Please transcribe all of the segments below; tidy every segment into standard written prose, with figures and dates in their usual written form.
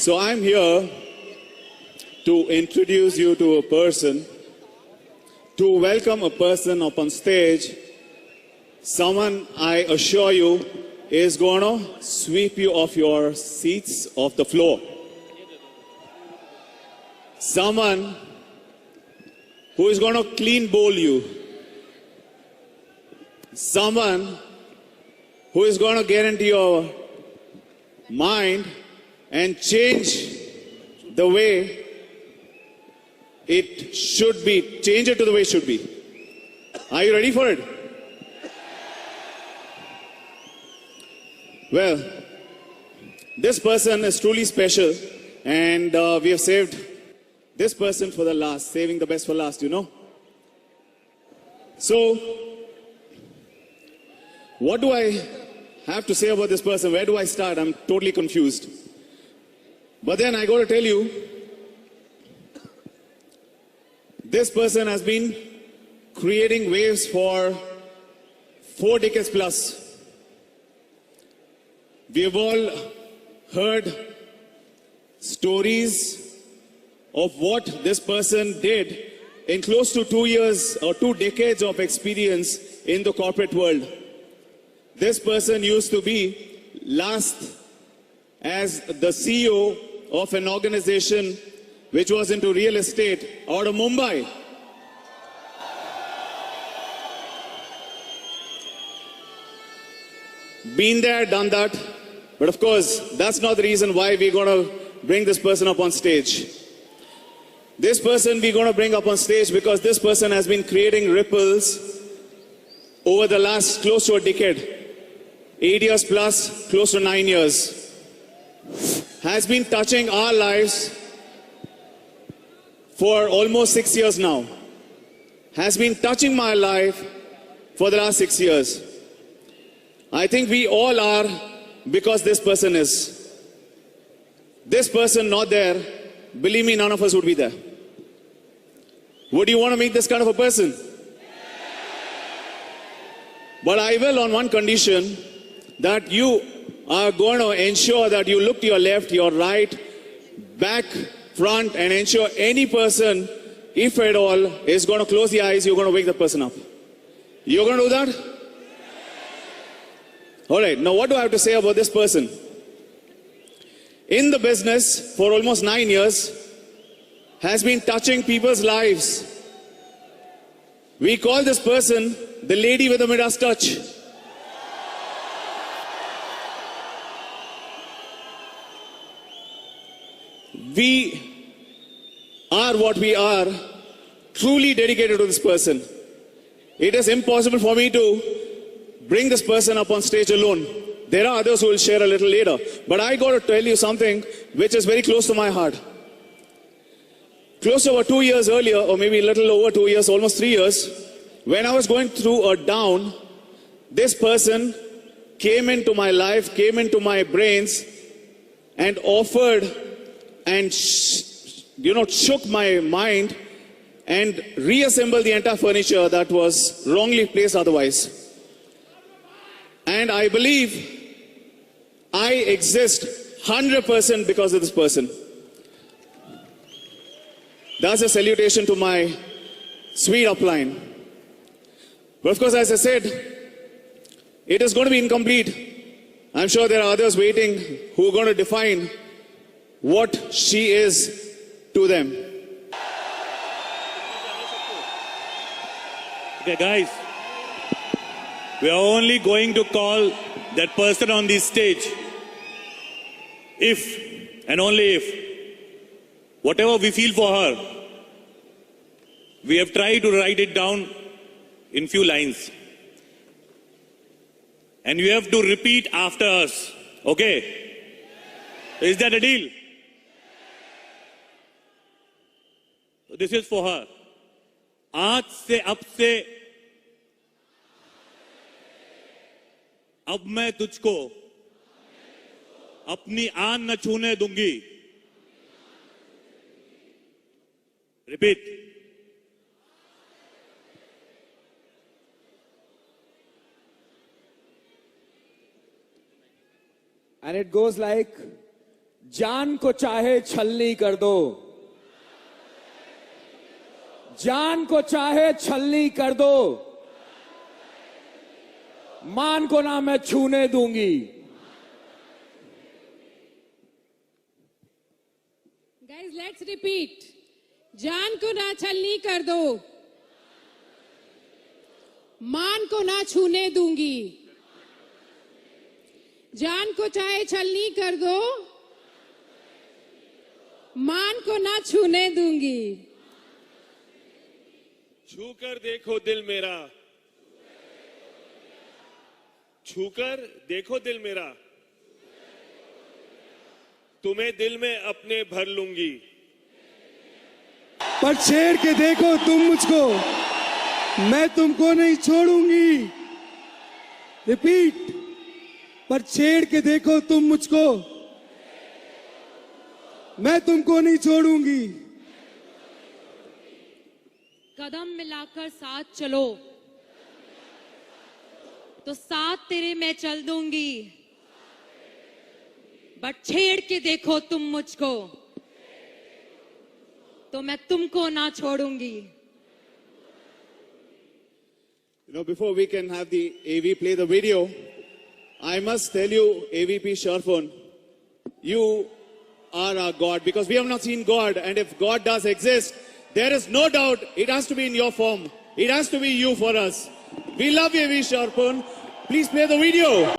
So I'm here to introduce you to a person, to welcome a person up on stage, someone I assure you is going to sweep you off your seats, off the floor. Someone who is going to clean bowl you. Someone who is going to get into your mind and change the way it should be, change it to the way it should be. Are you ready for it? Well, this person is truly special, and we have saved this person for the last, saving the best for last, you know. So, what do I have to say about this person? Where do I start? I'm totally confused. But then I got to tell you, this person has been creating waves for 4 decades plus. We have all heard stories of what this person did in close to 2 years or 2 decades of experience in the corporate world. This person used to be last as the CEO of an organization which was into real estate out of Mumbai. Been there, done that. But of course, that's not the reason why we're going to bring this person up on stage. This person we're going to bring up on stage because this person has been creating ripples over the last close to a decade. 8 years plus, close to 9 years. Has been touching our lives for almost 6 years now. Has been touching my life for the last 6 years. I think we all are because this person is. This person not there, believe me, none of us would be there. Would you want to meet this kind of a person? But I will on one condition, that you are going to ensure that you look to your left, your right, back, front, and ensure any person, if at all, is going to close the eyes, you're going to wake the person up. You're going to do that? All right, now what do I have to say about this person? In the business for almost 9 years, has been touching people's lives. We call this person the lady with the Midas touch. We are what we are, truly dedicated to this person. It is impossible for me to bring this person up on stage alone. There are others who will share a little later. But I got to tell you something which is very close to my heart. Close to over 2 years earlier, or maybe a little over 2 years, almost 3 years, when I was going through a down, this person came into my life, came into my brains, and offered and shook my mind and reassembled the entire furniture that was wrongly placed otherwise. And I believe I exist 100% because of this person. That's a salutation to my sweet upline. But of course, as I said, it is going to be incomplete. I'm sure there are others waiting who are going to define what she is to them. Okay, guys. We are only going to call that person on this stage if and only if whatever we feel for her, we have tried to write it down in few lines. And you have to repeat after us. Okay? Is that a deal? So this is for her. आज से अब से अब मैं तुझको अपनी आन न छूने दूंगी. Repeat. And it goes like, जान को चाहे छलनी कर दो, जान को चाहे छलनी कर दो, मान को ना मैं छूने दूंगी। Guys, let's repeat. जान को ना छलनी कर दो, मान को ना छूने दूंगी। जान को चाहे छलनी कर दो, मान को ना छूने दूंगी। छूकर देखो दिल मेरा, छूकर देखो दिल मेरा, तुम्हें दिल में अपने भर लूंगी। पर छेड़ के देखो तुम मुझको, मैं तुमको नहीं छोड़ूंगी। रिपीट, पर छेड़ के देखो तुम मुझको, मैं तुमको नहीं छोड़ूंगी। कदम मिलाकर साथ चलो तो साथ तेरे मैं चल दूंगी, बट छेड़ के देखो तुम मुझको तो मैं तुमको ना छोड़ूंगी। You know, before we can have the AV play the video, I must tell you, AVP Sharfun, you are our God, because we have not seen God, and if God does exist, there is no doubt it has to be in your form. It has to be you for us. We love you, AV Sharfun. Please play the video.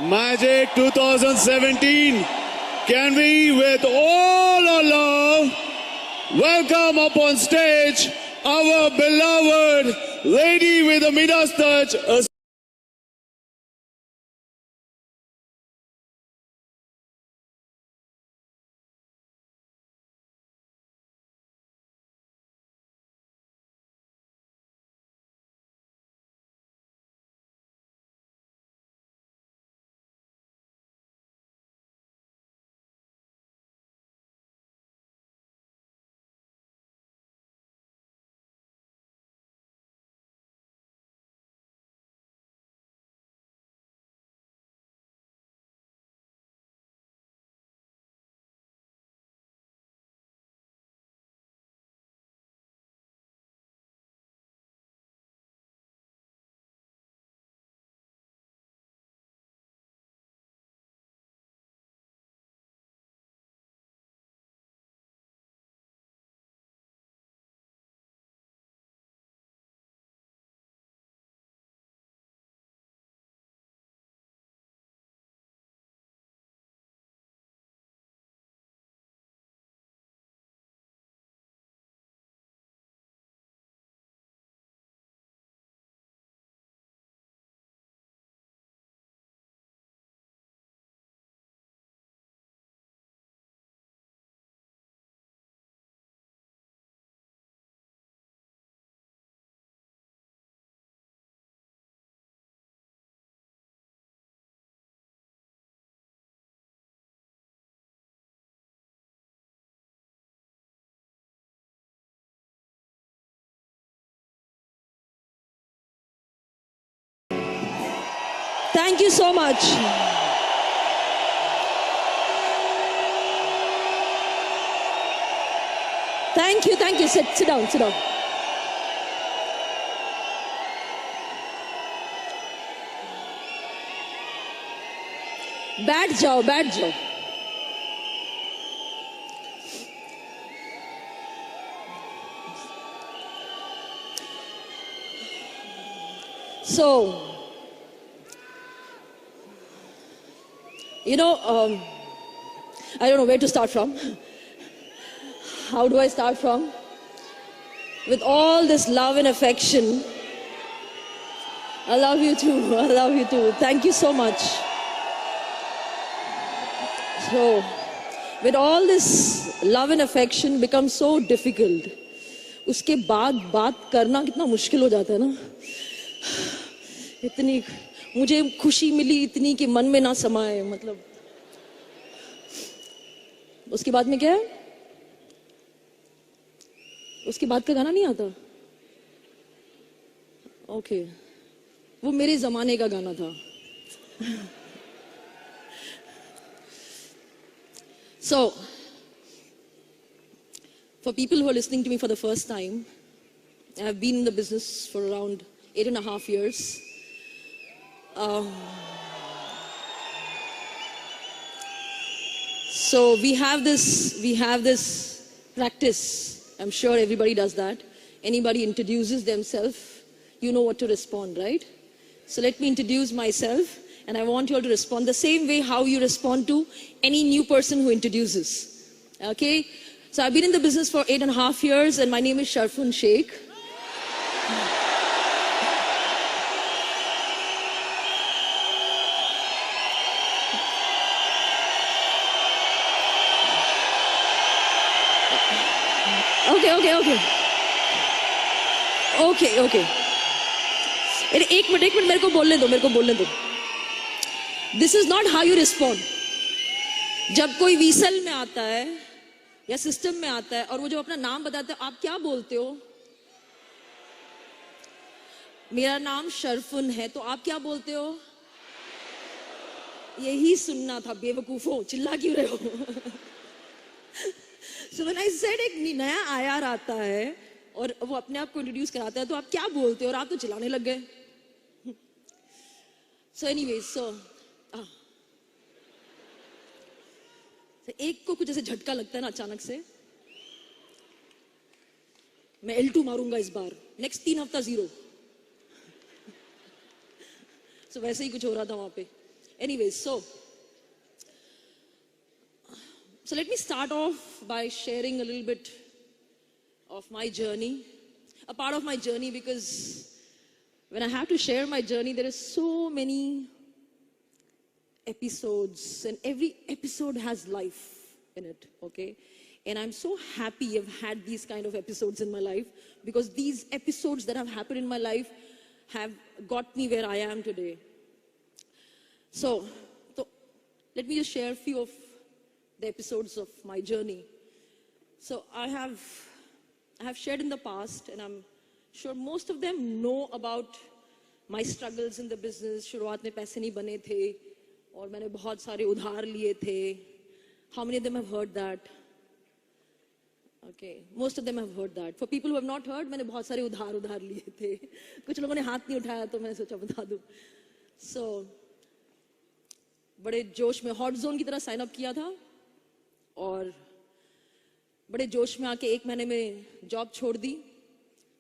Magic 2017, can we with all our love welcome up on stage our beloved lady with a Midas touch, Thank you so much. Thank you, thank you. Sit down, sit down. बैठ जाओ, बैठ जाओ. So, you know, I don't know where to start from. How do I start from? With all this love and affection. I love you too. I love you too. Thank you so much. So, with all this love and affection becomes so difficult. उसके बाद बात करना कितना मुश्किल हो जाता है ना. इतनी मुझे खुशी मिली इतनी कि मन में ना समाए. मतलब उसके बाद में क्या है? उसके बाद का गाना नहीं आता. ओके, वो मेरे जमाने का गाना था. So, for people who are listening to me for the first time, I have been in the business for around 8.5 years. So we have this practice. I'm sure everybody does that. Anybody introduces themselves, you know what to respond, right? So let me introduce myself. And I want you all to respond the same way how you respond to any new person who introduces. Okay? So I've been in the business for 8.5 years and my name is Sharfun Sheikh. Okay. एक minute मेरे को बोलने दो. This is not how you respond. जब कोई वीसल में आता है या सिस्टम में आता है और वो जब अपना नाम बताता है, आप क्या बोलते हो? मेरा नाम शरफुन है, तो आप क्या बोलते हो? यही सुनना था बेवकूफों, चिल्ला क्यों रहे हो? So when I said एक नया आयार आता है और वो अपने आप को इंट्रोड्यूस कराता है, तो आप क्या बोलते हो? और आप तो चिल्लाने लग गए. So anyways, so एक को कुछ ऐसे झटका लगता है ना अचानक से. मैं L2 मारूंगा इस बार, नेक्स्ट 3 हफ्ता 0. So वैसे ही कुछ हो रहा था वहां पे. Anyways, so let me start off by sharing a little bit of my journey, a part of my journey, because when I have to share my journey, there are so many episodes and every episode has life in it, okay? And I'm so happy I've had these kind of episodes in my life, because these episodes that have happened in my life have got me where I am today. So let me just share a few of the episodes of my journey. So I have shared in the past, and I'm sure most of them know about my struggles in the business. शुरुआत में पैसे नहीं बने थे और मैंने बहुत सारे उधार लिए थे. How many of them have heard that? Okay, most of them have heard that. For people who have not heard, मैंने बहुत सारे उधार लिए थे. कुछ लोगों ने हाथ नहीं उठाया तो मैंने सोचा बता दूं. So बड़े जोश में हॉट जोन की तरह साइन अप किया था और बड़े जोश में आके 1 महीने में जॉब छोड़ दी,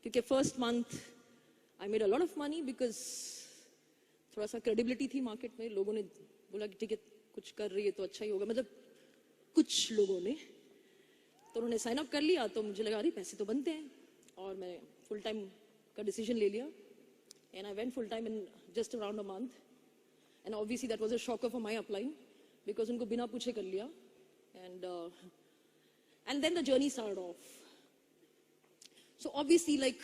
क्योंकि first month I made a lot of money, because थोड़ा सा क्रेडिबिलिटी थी मार्केट में. लोगों ने बोला कि ठीक है कुछ कर रही है तो अच्छा ही होगा, मतलब कुछ लोगों ने, तो उन्होंने साइन अप कर लिया. तो मुझे लगा रही पैसे तो बनते हैं, और मैं फुल टाइम का डिसीजन ले लिया. And I went full time in just around a month. And obviously that was a shocker for my upline, because उनको बिना पूछे कर लिया. And then the journey started off. So obviously, like,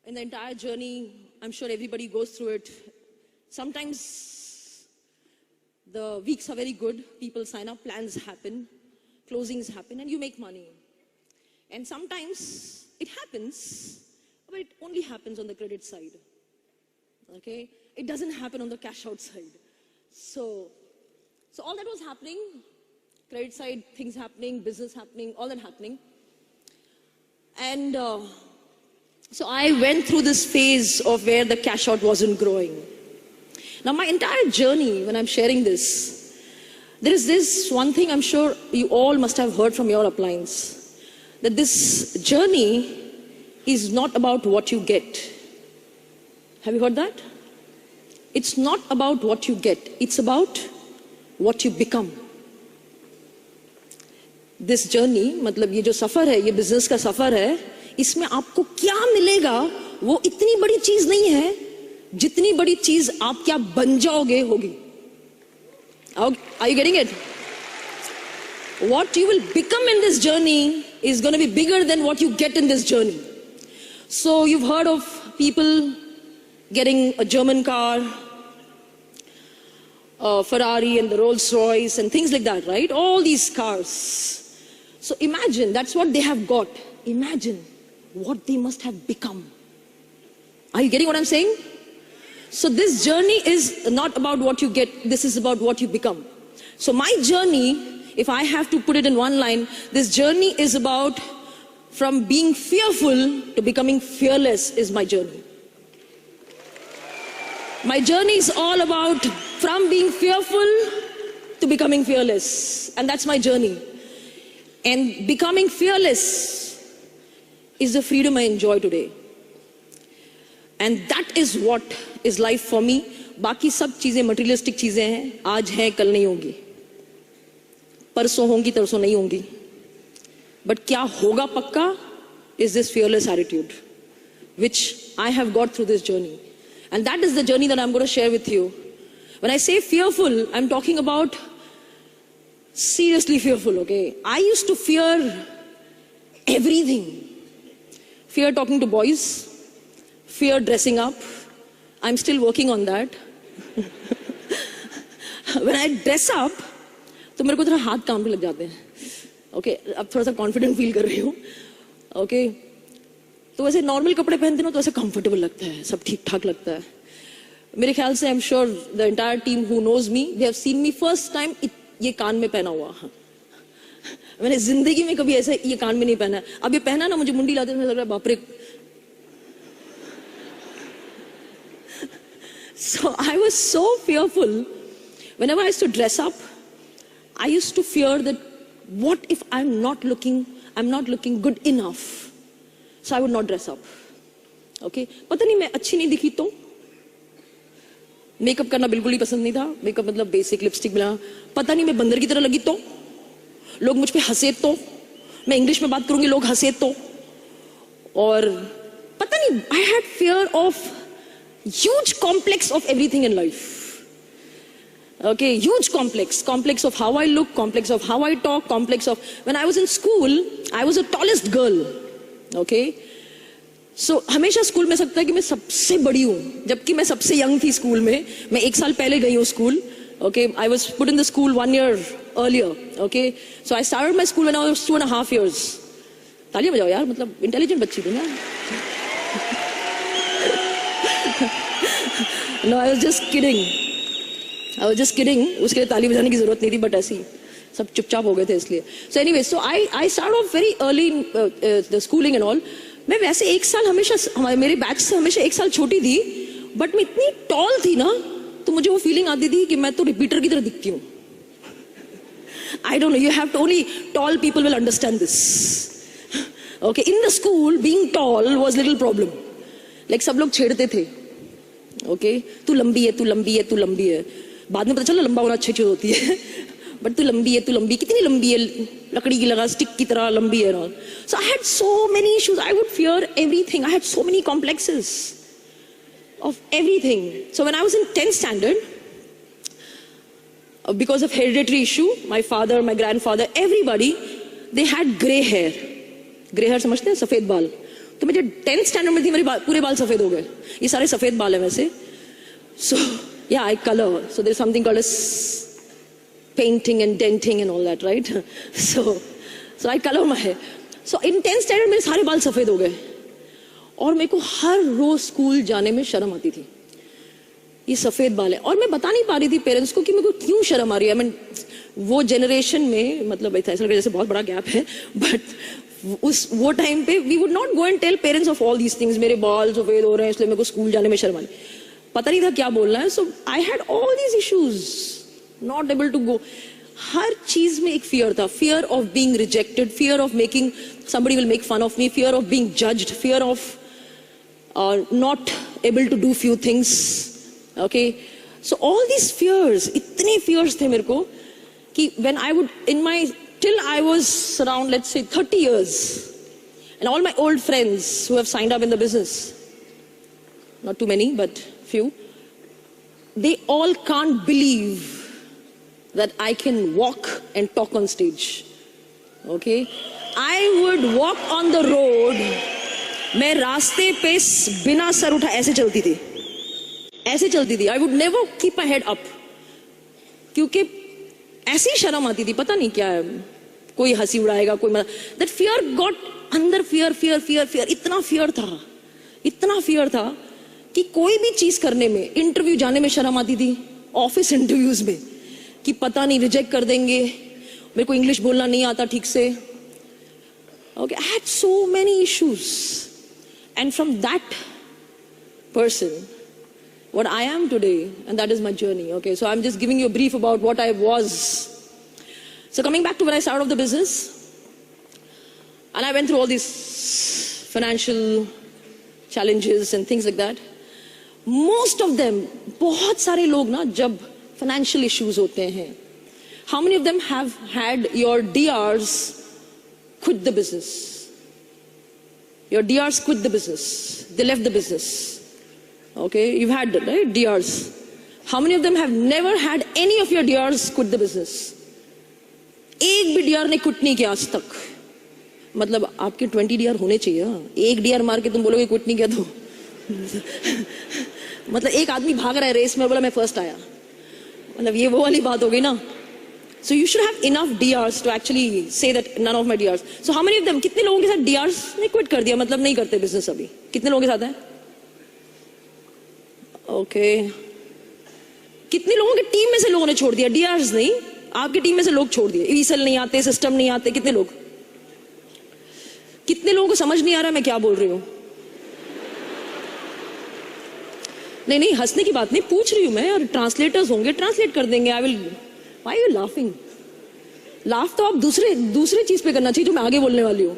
in the entire journey, I'm sure everybody goes through it. Sometimes the weeks are very good. People sign up, plans happen, closings happen, and you make money. And sometimes it happens, but it only happens on the credit side. Okay, it doesn't happen on the cash out side. So all that was happening, credit side things happening, business happening, all that happening. And so I went through this phase of where the cash out wasn't growing. Now my entire journey, when I'm sharing this, there is this one thing I'm sure you all must have heard from your uplines, that this journey is not about what you get. Have you heard that? It's not about what you get, it's about what you become. This journey, मतलब ये जो सफर है, ये business का सफर है, इसमें आपको क्या मिलेगा वो इतनी बड़ी चीज नहीं है जितनी बड़ी चीज आप क्या बन जाओगे होगी. Are you getting it? What you will become in this journey is going to be bigger than what you get in this journey. So you've heard of people getting a German car, a Ferrari and the Rolls Royce and things like that, right? All these cars. So imagine, that's what they have got. Imagine what they must have become. Are you getting what I'm saying? So this journey is not about what you get, this is about what you become. So my journey, if I have to put it in one line, this journey is about from being fearful to becoming fearless is my journey. My journey is all about from being fearful to becoming fearless. And that's my journey. And becoming fearless is the freedom I enjoy today. And that is what is life for me. बाकी सब चीजें materialistic चीजें हैं, आज हैं कल नहीं होंगी, परसों होंगी तरसों नहीं होंगी. But क्या होगा पक्का is this fearless attitude, which I have got through this journey. And that is the journey that I'm going to share with you. When I say fearful, I'm talking about seriously fearful, okay? I used to fear everything. Fear talking to boys, fear dressing up. I'm still working on that. When I dress up, तो मेरे को थोड़ा हाथ काम पे लग जाते हैं. Okay, अब थोड़ा सा confident feel कर रही हूँ. Okay, तो वैसे normal कपड़े पहनते ना तो ऐसे comfortable लगता है, सब ठीक ठाक लगता है. मेरे ख्याल से I'm sure the entire team who knows me, they have seen me first time ये कान में पहना हुआ. मैंने जिंदगी में कभी ऐसा ये कान में नहीं पहना. अब ये पहना ना मुझे मुंडी लाते मुझे लग रहा है बाप रे. So I was so fearful. Whenever I used to dress up, I used to fear that what if I'm not looking good enough. So I would not dress up. Okay? पता नहीं मैं अच्छी नहीं दिखी तो. मेकअप करना बिल्कुल ही पसंद नहीं था. मेकअप मतलब बेसिक लिपस्टिक मिला. पता नहीं मैं बंदर की तरह लगी तो. लोग मुझ पे हंसे तो. मैं इंग्लिश में बात करूंगी लोग हंसे तो. और पता नहीं I had fear of huge complex of everything in life. Okay, huge complex of how I look, complex of how I talk, complex of when I was in school, I was the tallest girl. Okay, so हमेशा school में सकता है कि मैं सबसे बड़ी हूँ, जबकि मैं सबसे यंग थी स्कूल में. मैं 1 साल पहले गई हूँ school. Okay, I was put in the school 1 year earlier. Okay, so I started my school when I was 2.5 years. तालियां बजाओ यार, मतलब इंटेलिजेंट बच्ची थी ना. No, I was just kidding. उसके लिए ताली बजाने की जरूरत नहीं थी, बट ऐसी सब चुपचाप हो गए थे इसलिए. So anyway, so I started off very early in the schooling and all. मैं वैसे 1 साल हमेशा मेरे बैच से हमेशा 1 साल छोटी थी, बट मैं इतनी टॉल थी ना, तो मुझे वो फीलिंग आती थी कि मैं तो रिपीटर की तरह दिखती हूँ. I don't know, you have to only tall people will understand this. Okay, in the school, being tall was little problem. Like सब लोग छेड़ते थे. Okay, तू लंबी है, तू लंबी है, तू लंबी है. बाद में पता चला लंबा होना अच्छी चीज होती है. बट तू लंबी है, तू लंबी, कितनी लंबी है, लकड़ी की लगा स्टिक की तरह लंबी है. So I had so many issues. I would fear everything. I had so many complexes of everything. So when I was in 10th standard, because of hereditary issue, my father, my grandfather, everybody, they had grey hair. Grey hair समझते हैं? सफेद बाल. तो मैं जब 10th standard में थी मेरे पूरे बाल सफेद हो गए. ये सारे सफेद बाल हैं वैसे. So yeah, I color. So there's something called as painting and denting and all that, right? So I color my hair. So in 10th standard मेरे सारे बाल सफेद हो गए. और मेरे को हर रोज स्कूल जाने में शर्म आती थी. ये सफेद बाल है, और मैं बता नहीं पा रही थी पेरेंट्स को कि मेरे को क्यों शर्म आ रही है। वो जनरेशन में मतलब ऐसा जैसे बहुत बड़ा गैप है, बट वो टाइम पे we would not go and tell parents of all these things, मेरे बाल सफेद हो रहे हैं इसलिए मेरे को स्कूल जाने में शर्म आ रही, पता नहीं था क्या बोलना है। So I had all these issues, not able to go. हर चीज में एक फियर था, fear of being rejected, fear of making somebody will make fun of me, fear of being judged, fear of not able to do few things. Okay, so all these fears, itne fears the mere ko ki when I would till I was around, let's say 30 years, and all my old friends who have signed up in the business, not too many but few, they all can't believe that I can walk and talk on stage. Okay, I would walk on the road, मैं रास्ते पे बिना sir उठा ऐसे चलती थी, ऐसे चलती थी। I would never keep my head up, क्योंकि ऐसी शर्म आती थी, पता नहीं क्या है, कोई हंसी उड़ाएगा, कोई that fear got अंदर, fear, इतना fear था कि कोई भी चीज करने में, इंटरव्यू जाने में शर्म आती थी, ऑफिस इंटरव्यूज में, कि पता नहीं रिजेक्ट कर देंगे, मेरे को इंग्लिश बोलना नहीं आता ठीक से। Okay, I had so many issues, and from that person, what I am today, and that is my journey. Okay, so I'm just giving you a brief about what I was. So coming back to when I started off the business, and I went through all these financial challenges and things like that. Most of them, बहुत सारे लोग ना जब financial issues होते हैं, how many of them have had your DRs quit the business? Your DRs quit the business. They left the business. Okay, you've had right, DRs. How many of them have never had any of your DRs quit the business? एक भी DR ने quit नहीं किया आज तक। मतलब आपके 20 DR होने चाहिए। एक DR मार के तुम बोलोगे quit नहीं किया तो मतलब एक आदमी भाग रहा है रेस में, बोला मैं फर्स्ट आया, मतलब ये वो वाली बात हो गई ना। So you should have enough DRs to actually say that none of my DRs. So how many of them, कितने लोगों के साथ DRs ने quit कर दिया, मतलब नहीं करते business अभी? कितने लोगों के साथ है? Okay. कितने लोगों की टीम में से लोगों ने छोड़ दिया? DRs नहीं, आपकी टीम में से लोग छोड़ दिए, ESL नहीं आते, सिस्टम नहीं आते, कितने लोग? कितने लोगों को समझ नहीं आ रहा मैं क्या बोल रही हूँ? नहीं हंसने की बात नहीं, पूछ रही हूँ मैं, और ट्रांसलेटर्स होंगे, ट्रांसलेट कर देंगे। I will, why you laughing? Laugh तो आप दूसरे चीज पे करना चाहिए जो मैं आगे बोलने वाली हूँ।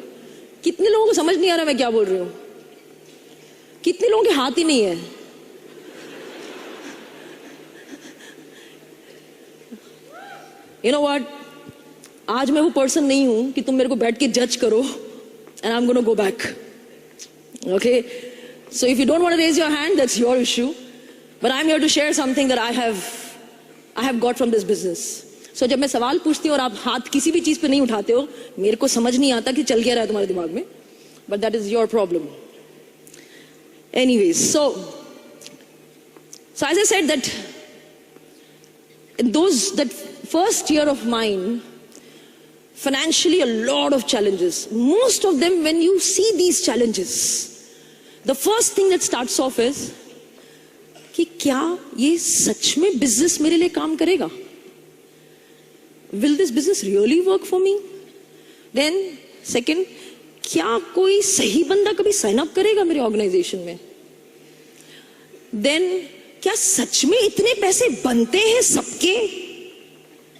कितने लोगों को समझ नहीं आ रहा मैं क्या बोल रही हूँ? कितने लोगों के हाथ ही नहीं है? You know what? आज मैं वो पर्सन नहीं हूं कि तुम मेरे को बैठ के जज करो and I'm going to go back. Okay? So if you don't want to raise your hand, that's your issue. But I'm here to share something that I have got from this business. So जब मैं सवाल पूछती हूँ और आप हाथ किसी भी चीज पे नहीं उठाते हो, मेरे को समझ नहीं आता कि चल क्या रहा है तुम्हारे दिमाग में. But that is your problem. Anyways, so as I said that in that first year of mine, financially a lot of challenges. Most of them, when you see these challenges, the first thing that starts off is कि क्या ये सच में business मेरे लिए काम करेगा? Will this business really work for me? Then second, क्या कोई सही बंदा कभी sign up करेगा मेरे organization में? Then क्या सच में इतने पैसे बनते हैं सबके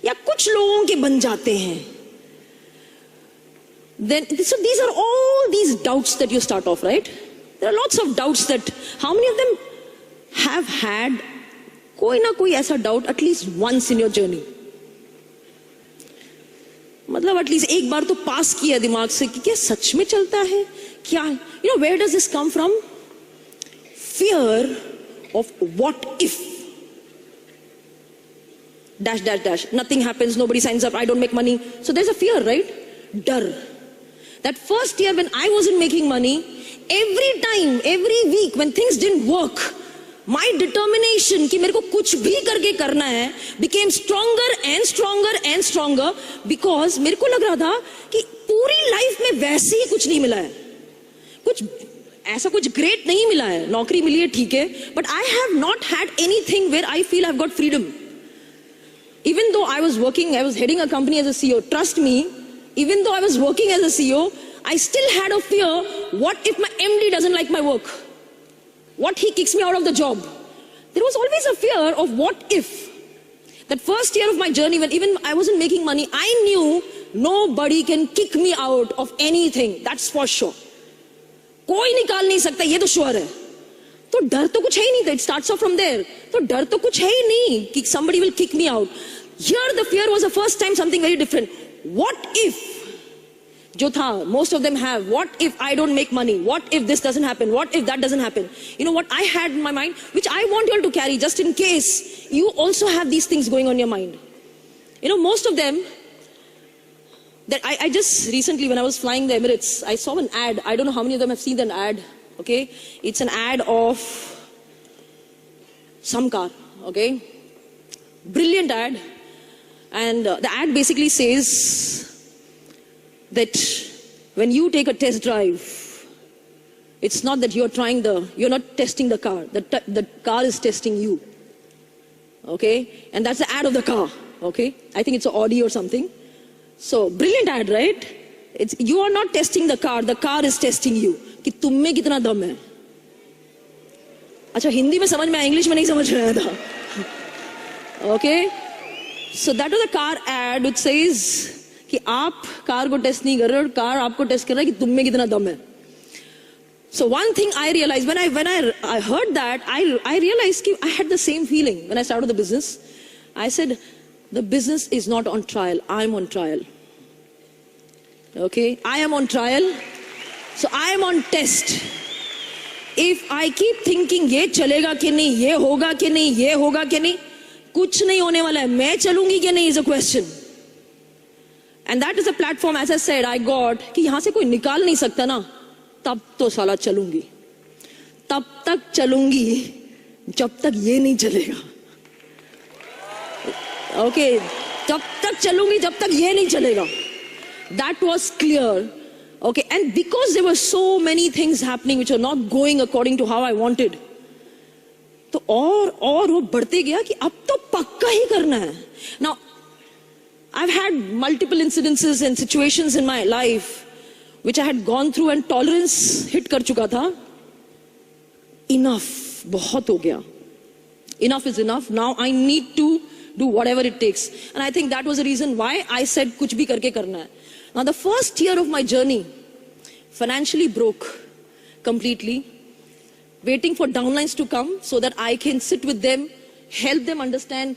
या कुछ लोगों के बन जाते हैं? Then so these are all these doubts that you start off, right? There are lots of doubts that how many of them have had कोई ना कोई ऐसा doubt at least once in your journey? मतलब at least एक बार तो पास किया दिमाग से कि क्या सच में चलता है क्या? You know, where does this come from? Fear of what if dash dash dash, nothing happens, nobody signs up, I don't make money. So there's a fear, right? Dar. That first year when I wasn't making money, every time, every week when things didn't work, my determination कि मेरे को कुछ भी करके करना है became stronger and stronger and stronger, because मेरे को लग रहा था कि पूरी लाइफ में वैसे ही कुछ नहीं मिला है. कुछ ऐसा कुछ ग्रेट नहीं मिला है, नौकरी मिली है ठीक है, but I have not had anything where I feel I have got freedom. Even though I was working, I was heading a company as a CEO. Trust me, even though I was working as a CEO, I still had a fear. What if my MD doesn't like my work? What he kicks me out of the job? There was always a fear of what if. That first year of my journey, when even I wasn't making money, I knew nobody can kick me out of anything. That's for sure. कोई निकाल नहीं सकता, ये तो sure है. तो डर तो कुछ है ही नहीं था. It starts off from there. तो डर तो कुछ है ही नहीं कि somebody will kick me out. Here the fear was the first time something very different. What if? जो था, most of them have. What if I don't make money? What if this doesn't happen? What if that doesn't happen? You know what I had in my mind, which I want you all to carry just in case you also have these things going on in your mind. You know, most of them. That I just recently, when I was flying the Emirates, I saw an ad. I don't know how many of them have seen an ad. Okay, it's an ad of some car. Okay, brilliant ad, and the ad basically says that when you take a test drive, it's not that you're not testing the car. The car is testing you. Okay, and that's the ad of the car. Okay, I think it's an Audi or something. So brilliant ad, right? You are not testing the car is testing you. कि तुम में कितना दम है. अच्छा, हिंदी में समझ में आया, इंग्लिश में नहीं समझ में आया था. Okay, so that was a car ad which says कि आप कार को टेस्ट नहीं कर रहे हो, कार आपको टेस्ट कर रहा है कि तुम में कितना दम है. So one thing I realized when I heard that, I realized कि I had the same feeling when I started the business. I said, the business is not on trial, I am on trial. Okay, I am on trial. So I am on test. If I keep thinking ये चलेगा कि नहीं, ये होगा कि नहीं, ये होगा कि नहीं, कुछ नहीं होने वाला है. मैं चलूंगी कि नहीं is a question. And that is a platform, as I said, I got कि यहाँ से कोई निकाल नहीं सकता ना, तब तो साला चलूंगी. तब तक चलूंगी जब तक ये नहीं चलेगा. Okay, तब तक चलूंगी जब तक ये नहीं चलेगा. That was clear. Okay, and because there were so many things happening which were not going according to how I wanted, तो और वो बढ़ते गया कि अब तो पक्का ही करना है. Now, I've had multiple incidences and situations in my life which I had gone through and tolerance hit कर चुका था. Enough, बहुत हो गया. Enough is enough. Now I need to do whatever it takes. And I think that was the reason why I said कुछ भी करके करना है. Now the first year of my journey, financially broke completely, waiting for downlines to come so that I can sit with them, help them understand,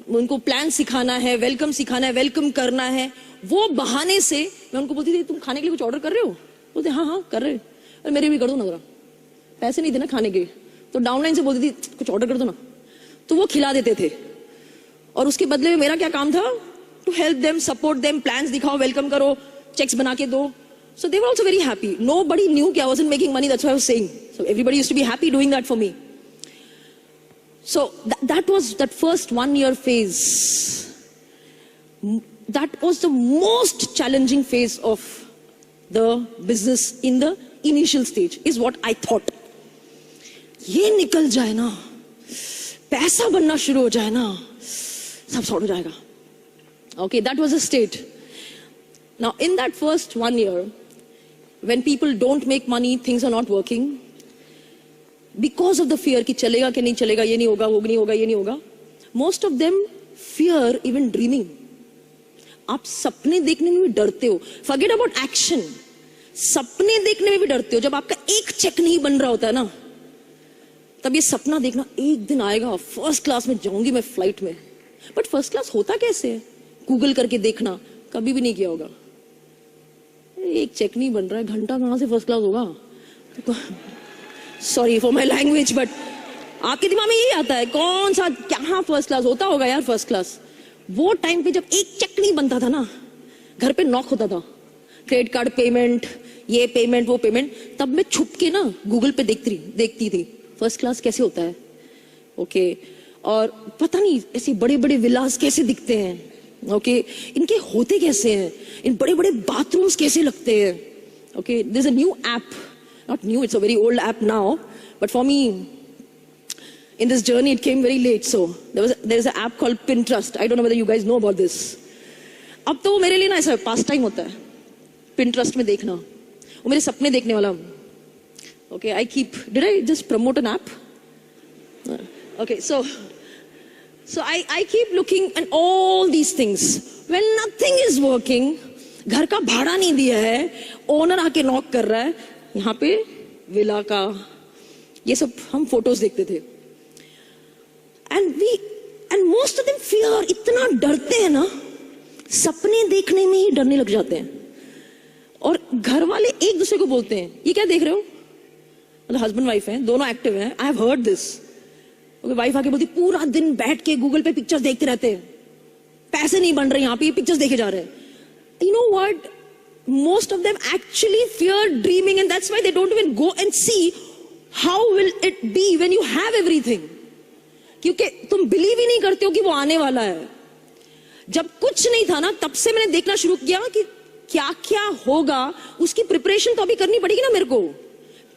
उनको plan सिखाना है, welcome सिखाना है, welcome करना है. वो बहाने से मैं उनको बोलती थी, तुम खाने के लिए कुछ ऑर्डर कर रहे हो? बोलते हाँ कर रहे. और मेरे भी कर दो ना जरा, पैसे नहीं थे ना खाने के. तो डाउनलाइन से बोलती थी कुछ ऑर्डर कर दो ना, तो वो खिला देते थे. और उसके बदले में मेरा क्या काम था? To help them, support them, plans दिखाओ, welcome करो, checks बना के दो. So they were also very happy. Nobody knew कि I wasn't making money. That's what I was saying. So everybody used to be happy doing that for me. So that was that first 1 year phase. That was the most challenging phase of the business in the initial stage, is what I thought. ये निकल जाए ना, पैसा बनना शुरू हो जाए ना, सब सॉर्ट हो जाएगा. Okay, that was a state. Now, in that first 1 year, when people don't make money, things are not working, because of the fear कि चलेगा कि नहीं चलेगा, ये नहीं होगा, वो नहीं होगा, ये नहीं होगा, most of them fear even dreaming. आप सपने देखने में भी डरते हो. Forget about action. सपने देखने में भी डरते हो. जब आपका एक चेक नहीं बन रहा होता है ना, तब ये सपना देखना एक दिन आएगा, फर्स्ट क्लास में जाऊंगी मैं फ्लाइट में. बट फर्स्ट क्लास होता कैसे है? गूगल करके देखना, कभी भी नहीं किया होगा. एक चेक नहीं बन रहा है, घंटा कहां से फर्स्ट क्लास होगा? Sorry for my language, but आपके दिमाग में यही आता है, कौन सा कहां फर्स्ट क्लास होता होगा यार. फर्स्ट क्लास वो टाइम पे जब एक चेक नहीं बनता था ना, घर पे नॉक होता था, क्रेडिट कार्ड पेमेंट, ये पेमेंट, वो पेमेंट, तब मैं छुप के ना गूगल पे देखती थी फर्स्ट क्लास कैसे होता है. ओके, और पता नहीं ऐसे बड़े बड़े विलास कैसे दिखते हैं. ओके, इनके होते कैसे हैं, इन बड़े बड़े बाथरूम्स कैसे लगते हैं. Okay, there is a new app not new, it's a very old app now. But for me, in this journey, it came very late. So there's an app called Pinterest. I don't know whether you guys know about this. अब तो वो मेरे लिए ना ऐसा पास time होता है, Pinterest में देखना, वो मेरे सपने देखने वाला. Okay, did I just promote an app? Okay, so I keep looking at all these things. When nothing is working, घर का भाड़ा नहीं दिया है, ओनर आके नॉक कर रहा है, यहाँ पे विला का, ये सब हम फोटोज देखते थे. And most of them fear, इतना डरते हैं ना, सपने देखने में ही डरने लग जाते हैं. और घर वाले एक दूसरे को बोलते हैं, ये क्या देख रहे हो? मतलब हस्बैंड वाइफ हैं, दोनों एक्टिव हैं. I have heard this. Okay, wife आके बोलती पूरा दिन बैठ के गूगल पे पिक्चर्स देखते रहते हैं, पैसे नहीं बन रहे यहाँ पे, ये पिक्चर्स देखे जा रहे हैं. You know what? Most of them actually fear dreaming, and that's why they don't even go and see how will it be when you have everything. क्योंकि तुम बिलीव ही नहीं करते हो कि वो आने वाला है. जब कुछ नहीं था ना, तब से मैंने देखना शुरू किया कि क्या क्या होगा, उसकी प्रिपरेशन तो अभी करनी पड़ेगी ना मेरे को.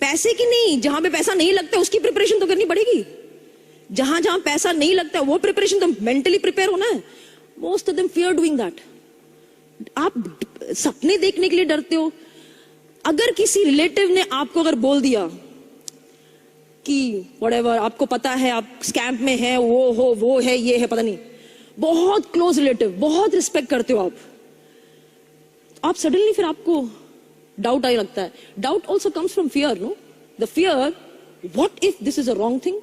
पैसे की नहीं, जहां पे पैसा नहीं लगता उसकी प्रिपरेशन तो करनी पड़ेगी. जहां जहां पैसा नहीं लगता वो प्रिपरेशन तो मेंटली प्रिपेयर होना है. Most of them fear doing that. आप सपने देखने के लिए डरते हो. अगर किसी रिलेटिव ने आपको अगर बोल दिया कि व्हाटएवर, आपको पता है आप स्कैम में है, वो है, ये है, पता नहीं, बहुत क्लोज रिलेटिव, बहुत रिस्पेक्ट करते हो आप सडनली फिर आपको डाउट आने लगता है. Doubt also comes from fear, no? The fear, what if this is a wrong thing,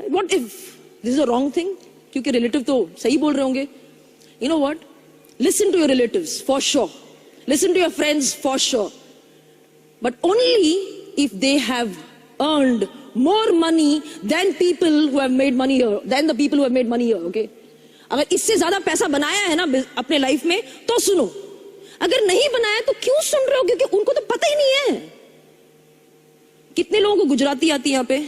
what if this is a wrong thing. क्योंकि रिलेटिव तो सही बोल रहे होंगे. You know what, listen to your relatives for sure, listen to your friends for sure, but only if they have earned more money than people who have made money here, than the people who have made money here. Okay, अगर इससे ज्यादा पैसा बनाया है ना अपने life में तो सुनो. अगर नहीं बनाया तो क्यों सुन रहे हो? क्योंकि उनको तो पता ही नहीं है. कितने लोगों को गुजराती आती है यहाँ पे?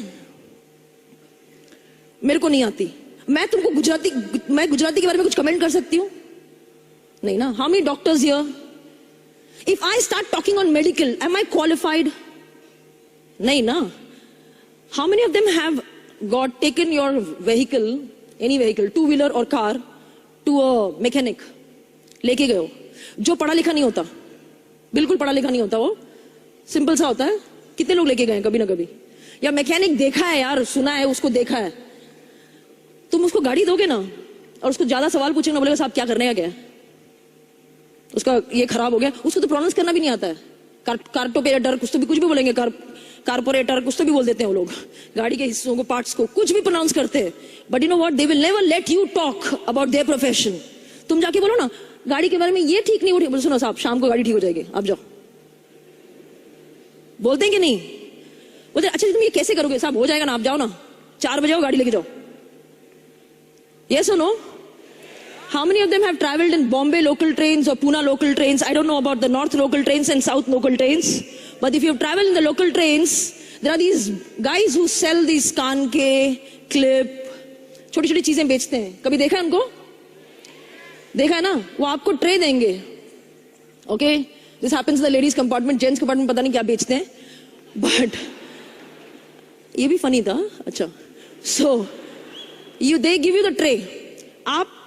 मेरे को नहीं आती. मैं गुजराती के बारे में कुछ कमेंट कर सकती हूँ? नहीं ना. How many doctors here? If I start talking on medical, am I qualified? नहीं ना. How many of them have taken your vehicle, any vehicle, two-wheeler or car, to a mechanic? लेके गए हो. जो पढ़ा लिखा नहीं होता, बिल्कुल पढ़ा लिखा नहीं होता, वो सिंपल सा होता है. कितने लोग लेके गए कभी ना कभी? या मैकेनिक देखा है यार, सुना है, उसको देखा है. तुम उसको गाड़ी दोगे ना और उसको ज्यादा सवाल पूछेंगे, बोलेगा साहब क्या करने का क्या है, उसका ये खराब हो गया, उसको तो प्रोनाउंस करना भी नहीं आता है. कार्टोपेटर कुछ भी बोलेंगे, कारपोरेटर कुछ तो भी बोल देते हैं वो लोग. गाड़ी के हिस्सों को, पार्ट्स को कुछ भी प्रोनाउंस करते हैं. But you know what, they will never let you talk about their profession. तुम जाके बोलो ना गाड़ी के बारे में, ये ठीक नहीं, बोलो सुनो साहब शाम को गाड़ी ठीक हो जाएगी, आप जाओ. बोलते हैं कि नहीं? बोलते अच्छा तुम ये कैसे करोगे साहब, हो जाएगा ना, आप जाओ ना, 4 बजे आओ, गाड़ी लेके जाओ. Yes or no? How many of them have traveled in Bombay local trains or Pune local trains? I don't know about the north local trains and south local trains. But if you travel in the local trains, there are these guys who sell these कान के clip, छोटी छोटी चीजें बेचते हैं. कभी देखा है उनको? देखा है ना? वो आपको ट्रे देंगे. Okay? This happens in the ladies compartment, gents compartment पता नहीं क्या बेचते हैं. But ये भी funny था. अच्छा. So they give you the tray. आप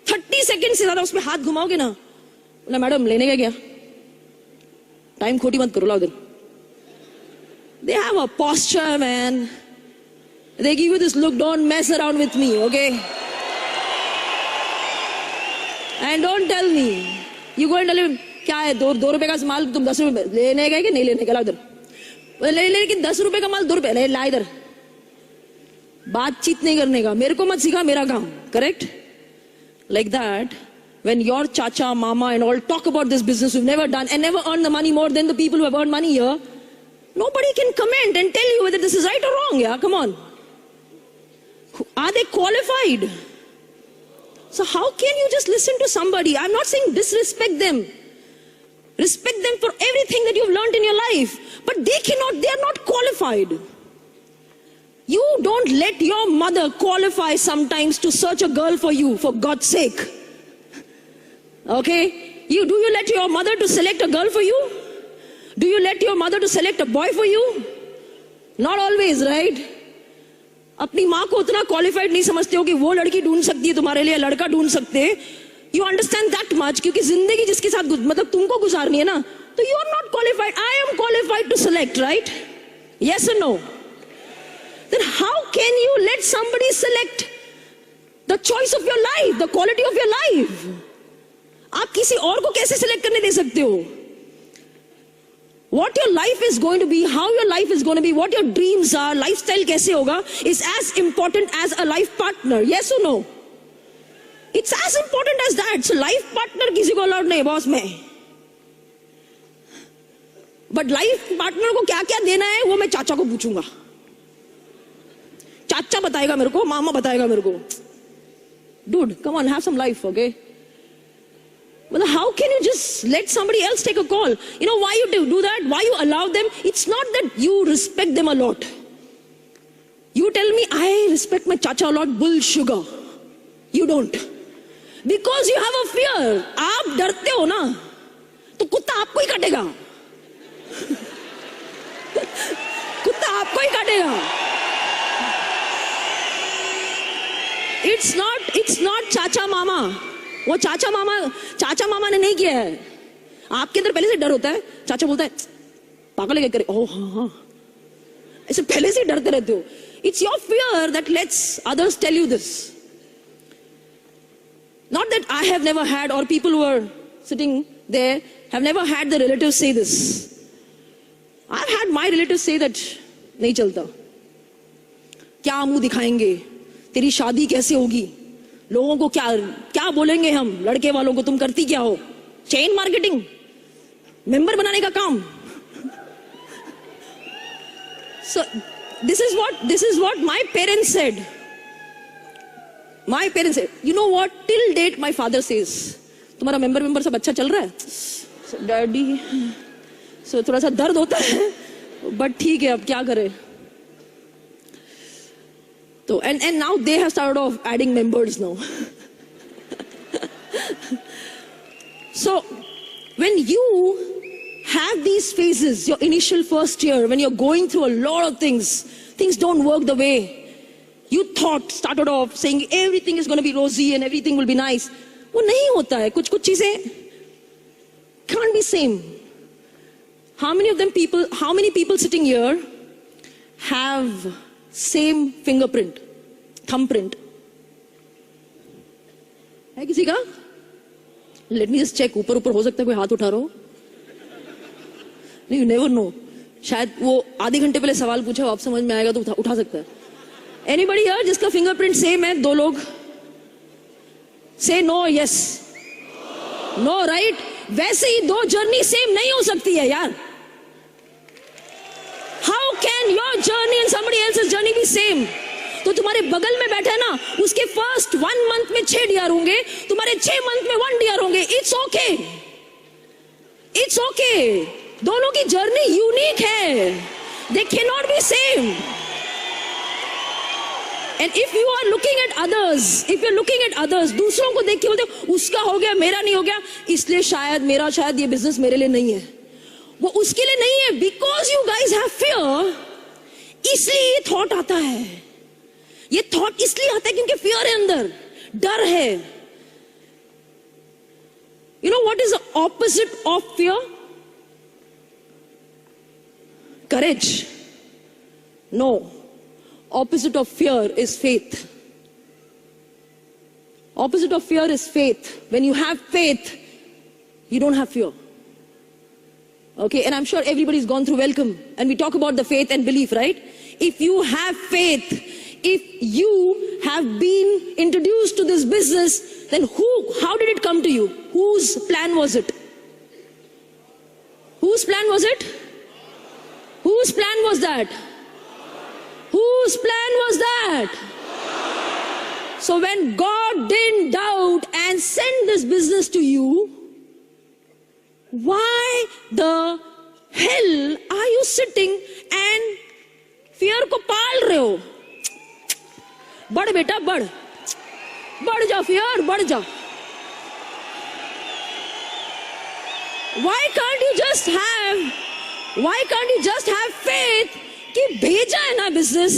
30 सेकेंड से ज्यादा उसमें हाथ घुमाओगे ना, बोला मैडम लेने का क्या, टाइम खोटी मत करो, लाओ इधर. They have a posture, man. They give you this look, don't mess around with me, okay? And don't tell me, you go and tell him, क्या है 2 रुपए का माल तुम 10 रुपए लेने का कि नहीं लेने का, लाओ इधर. लेकिन 10 रुपए का माल 2 रुपए, ला इधर. बातचीत नहीं करने का, मेरे को मत सिखा मेरा काम. Correct? Like that, when your chacha, mama and all talk about this business we've never done and never earned the money more than the people who have earned money here, nobody can comment and tell you whether this is right or wrong. Yeah, come on. Are they qualified? So how can you just listen to somebody? I'm not saying disrespect them. Respect them for everything that you've learned in your life. But they are not qualified. You don't let your mother qualify sometimes to search a girl for you, for God's sake. Okay? Do you let your mother to select a girl for you? Do you let your mother to select a boy for you? Not always, right? अपनी माँ को उतना qualified नहीं समझते हो कि वो लड़की ढूंढ सकती है तुम्हारे लिए, लड़का ढूंढ सकते हैं. You understand that much, क्योंकि जिंदगी जिसके साथ मतलब तुमको गुजारनी है ना, तो you are not qualified. I am qualified to select, right? Yes or no? Then how can you let somebody select the choice of your life, the quality of your life? आप किसी और को कैसे select करने दे सकते हो? What your life is going to be, how your life is going to be, what your dreams are, lifestyle कैसे होगा, is as important as a life partner. Yes or no? It's as important as that. So life partner किसी को allowed नहीं, boss मैं. But life partner को क्या क्या देना है वो मैं चाचा को पूछूंगा. चाचा बताएगा मेरे को, मामा बताएगा मेरे को. Dude, come on, have some life, okay? But how can you just let somebody else take a call? You know why you do that? Why you allow them? It's not that you respect them a lot. You tell me, I respect my chacha a lot, bull sugar. You don't. Because you have a fear. आप डरते हो ना, तो कुत्ता आपको ही काटेगा. कुत्ता आपको ही काटेगा. It's not चाचा मामा. वो चाचा मामा ने नहीं किया है. आपके अंदर पहले से डर होता है. चाचा बोलता है पागल है क्या करे, ओह हाँ हाँ, ऐसे पहले से डरते रहते हो. It's your fear that lets others tell you this. Not that I have never had, or people who are sitting there have never had the relatives say this. I've had my relatives say that नहीं चलता, क्या मुंह दिखाएंगे, तेरी शादी कैसे होगी, लोगों को क्या बोलेंगे हम, लड़के वालों को तुम करती क्या हो, चेन मार्केटिंग, मेंबर बनाने का काम. So this is what my parents said. My parents said, you know what, till date my father says, तुम्हारा मेंबर सब अच्छा चल रहा है, डैडी. So थोड़ा सा दर्द होता है, बट ठीक है, अब क्या करें. So, and now they have started off adding members now. So when you have these phases, your initial first year, when you're going through a lot of things don't work the way you thought, started off saying everything is going to be rosy and everything will be nice. वो नहीं होता है. कुछ चीजें can't be same. How many people sitting here have same fingerprint, thumbprint? है किसी का? Let me just check. ऊपर हो सकता है कोई हाथ उठा रहा हो. You never know. शायद वो आधे घंटे पहले सवाल पूछा, आप समझ में आएगा तो उठा सकता है. Anybody here जिसका fingerprint same है? दो लोग. Say no or yes. No, right? वैसे ही दो जर्नी सेम नहीं हो सकती है यार. How can your journey and somebody else's journey be same? तो तुम्हारे बगल में बैठा है ना, उसके फर्स्ट 1 month में 6 डियर होंगे, तुम्हारे 6 month में 1 डियर होंगे. It's okay. It's okay. दोनों की जर्नी यूनिक है. They cannot be same. And if you are looking at others, दूसरों को देख के बोलते हो उसका हो गया मेरा नहीं हो गया, इसलिए शायद ये बिजनेस मेरे लिए नहीं है. वो उसके लिए नहीं है. Because you guys have fear, इसलिए ये थॉट आता है. ये थॉट इसलिए आता है क्योंकि फियर है अंदर, डर है. You know what is the opposite of fear? Courage. No. Opposite of fear is faith. Opposite of fear is faith. When you have faith, you don't have fear. Okay, and I'm sure everybody's gone through welcome, and we talk about the faith and belief, right? If you have faith, if you have been introduced to this business, then how did it come to you? Whose plan was it? Whose plan was it? Whose plan was that? Whose plan was that? So when God didn't doubt and send this business to you, why the hell are you sitting and fear को पाल रहे हो? बढ़ बेटा बढ़ जा fear, बढ़ जा. Why can't you just have Why can't you just have faith कि भेजा है ना business?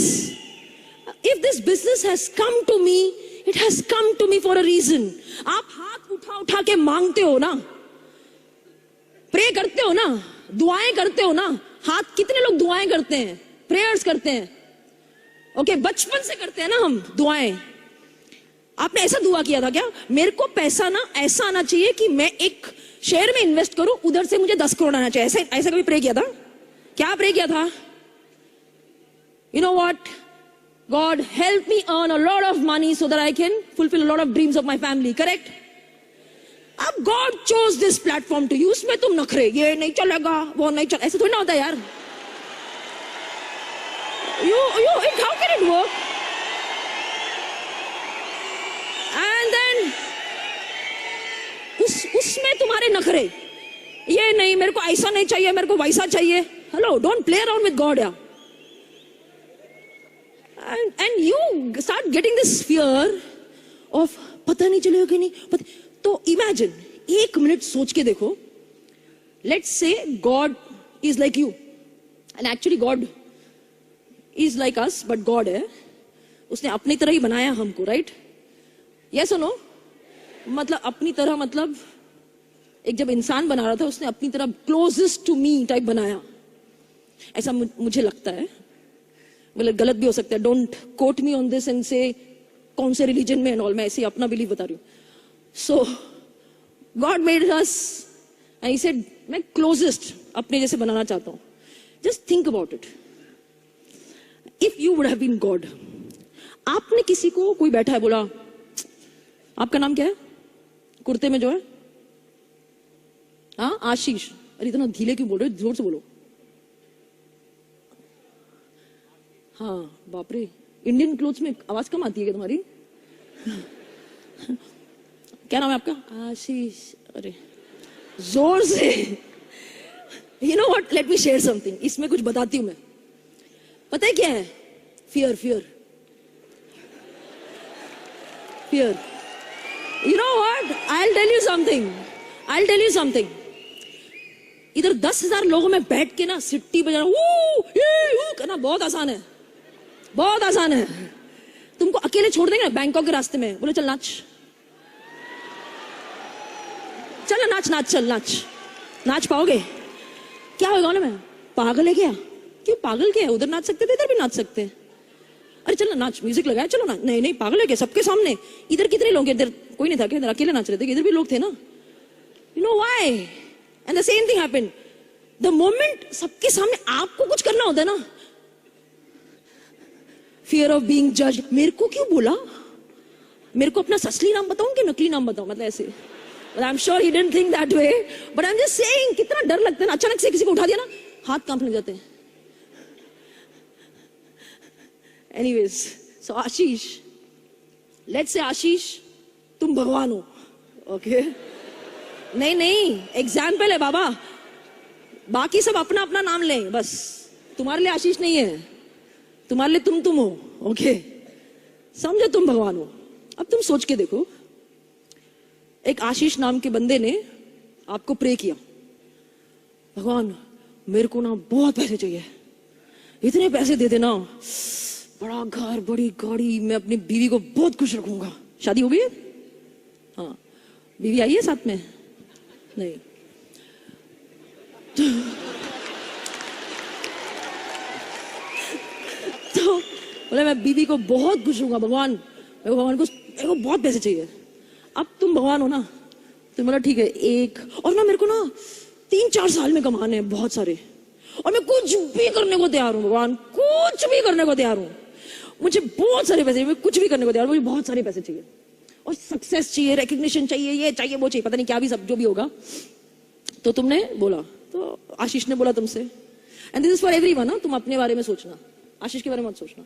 If this business has come to me, it has come to me for a reason. आप हाथ उठा उठा के मांगते हो ना, प्रे करते हो ना, दुआएं करते हो ना. हाथ कितने लोग दुआएं करते हैं, प्रेयर्स करते हैं? ओके, बचपन से करते हैं ना हम दुआएं. आपने ऐसा दुआ किया था क्या? मेरे को पैसा ना ऐसा आना चाहिए कि मैं एक शेयर में इन्वेस्ट करूं, उधर से मुझे 10 करोड़ आना चाहिए. ऐसा कभी प्रे किया था? क्या प्रे किया था? You know what? God help me earn a lot of money so that I can fulfill a lot of dreams of my family. Correct? अब God chose this platform to use. उसमें तुम नखरे, ये नहीं चलेगा, वो नहीं चलेगा, ऐसे थोड़ी ना होता यार. How can it work? And then उसमें तुम्हारे नखरे, ये नहीं, मेरे को ऐसा नहीं चाहिए, मेरे को वैसा चाहिए. Hello, don't play around with God, yeah. And you start getting this fear of पता नहीं चलेगा कि नहीं. तो imagine, एक मिनट सोच के देखो. Let's say God is like you, and actually God is like us, but God है, उसने अपनी तरह ही बनाया हमको, right? Yes or no? मतलब अपनी तरह, मतलब एक जब इंसान बना रहा था, उसने अपनी तरह closest to me टाइप बनाया, ऐसा मुझे लगता है. मतलब गलत भी हो सकता है. Don't quote me on this and से कौन से रिलीजन में एंड ऑल. मैं ऐसे अपना बिलीव बता रही हूँ. So God made us and he said मैं क्लोजेस्ट अपने जैसे बनाना चाहता हूँ. Just think about it. If you would have been God, आपने किसी को, कोई बैठा है, बोला आपका नाम क्या है, कुर्ते में जो है, हाँ आशीष. अरे इतना धीरे क्यों बोल रहे हो, जोर से बोलो. हाँ बाप रे, इंडियन क्लोथ्स में आवाज कम आती है क्या तुम्हारी? क्या नाम है आपका? आशीष. अरे जोर से. You know what, let me share something. इसमें कुछ बताती हूं मैं. पता है क्या है? Fear. Fear. You know what, I will tell you something. इधर 10,000 लोगों में बैठ के ना सिट्टी बजाना करना बहुत आसान है, बहुत आसान है. तुमको अकेले छोड़ देंगे ना बैंकॉक के रास्ते में, बोले चल नाच, चल नाच, चल नाच पाओगे? क्या होगा ना, मैं पागल है क्या? क्यों पागल क्या है? उधर नाच सकते थे, इधर भी नाच सकते हैं. अरे चल नाच, म्यूजिक लगाया, चलो ना. नहीं पागल है क्या? सबके सामने. इधर कितने लोग, इधर कोई नहीं था क्या? इधर अकेले नाच रहे थे, इधर भी लोग थे ना. You know why? And the same thing happened. The moment सबके सामने आपको कुछ करना होता है ना, फियर ऑफ बीइंग जज्ड. मेरे को क्यों बोला? मेरे को अपना असली नाम बताऊं कि नकली नाम बताऊं? मतलब ऐसे. But I'm sure he didn't think that way. But I'm just saying, कितना डर लगता है ना. अचानक से किसी को उठा दिया ना, हाथ कांपने लग जाते हैं. Anyways, so Ashish, let's say आशीष तुम भगवान हो, okay? नहीं, एग्जाम्पल है बाबा. बाकी सब अपना अपना नाम लें, बस. तुम्हारे लिए आशीष नहीं है, तुम्हारे लिए तुम हो, ओके? समझो तुम भगवान हो. अब तुम सोच के देखो, एक आशीष नाम के बंदे ने आपको प्रे किया, भगवान मेरे को ना बहुत पैसे चाहिए, इतने पैसे दे देना, बड़ा घर, बड़ी गाड़ी, मैं अपनी बीवी को बहुत खुश रखूंगा. शादी हो गई है? हाँ. बीवी आई है साथ में? नहीं. तो बोले मैं बीवी को बहुत खुश रहूंगा भगवान, मेरे को बहुत पैसे चाहिए. अब तुम भगवान हो ना, तुम बोला ठीक है, एक और ना मेरे को ना 3-4 साल में कमाने हैं बहुत सारे, और मैं कुछ भी करने को तैयार हूँ भगवान, कुछ भी करने को तैयार हूँ. मुझे बहुत सारे पैसे, मैं कुछ भी करने को तैयार हूँ, मुझे बहुत सारे पैसे चाहिए, और सक्सेस चाहिए, रिकग्निशन चाहिए, ये चाहिए, वो चाहिए, पता नहीं क्या भी, सब जो भी होगा. तो तुमने बोला, तो आशीष ने बोला तुमसे, and this is for everyone, तुम अपने बारे में सोचना, आशीष के बारे में मत सोचना.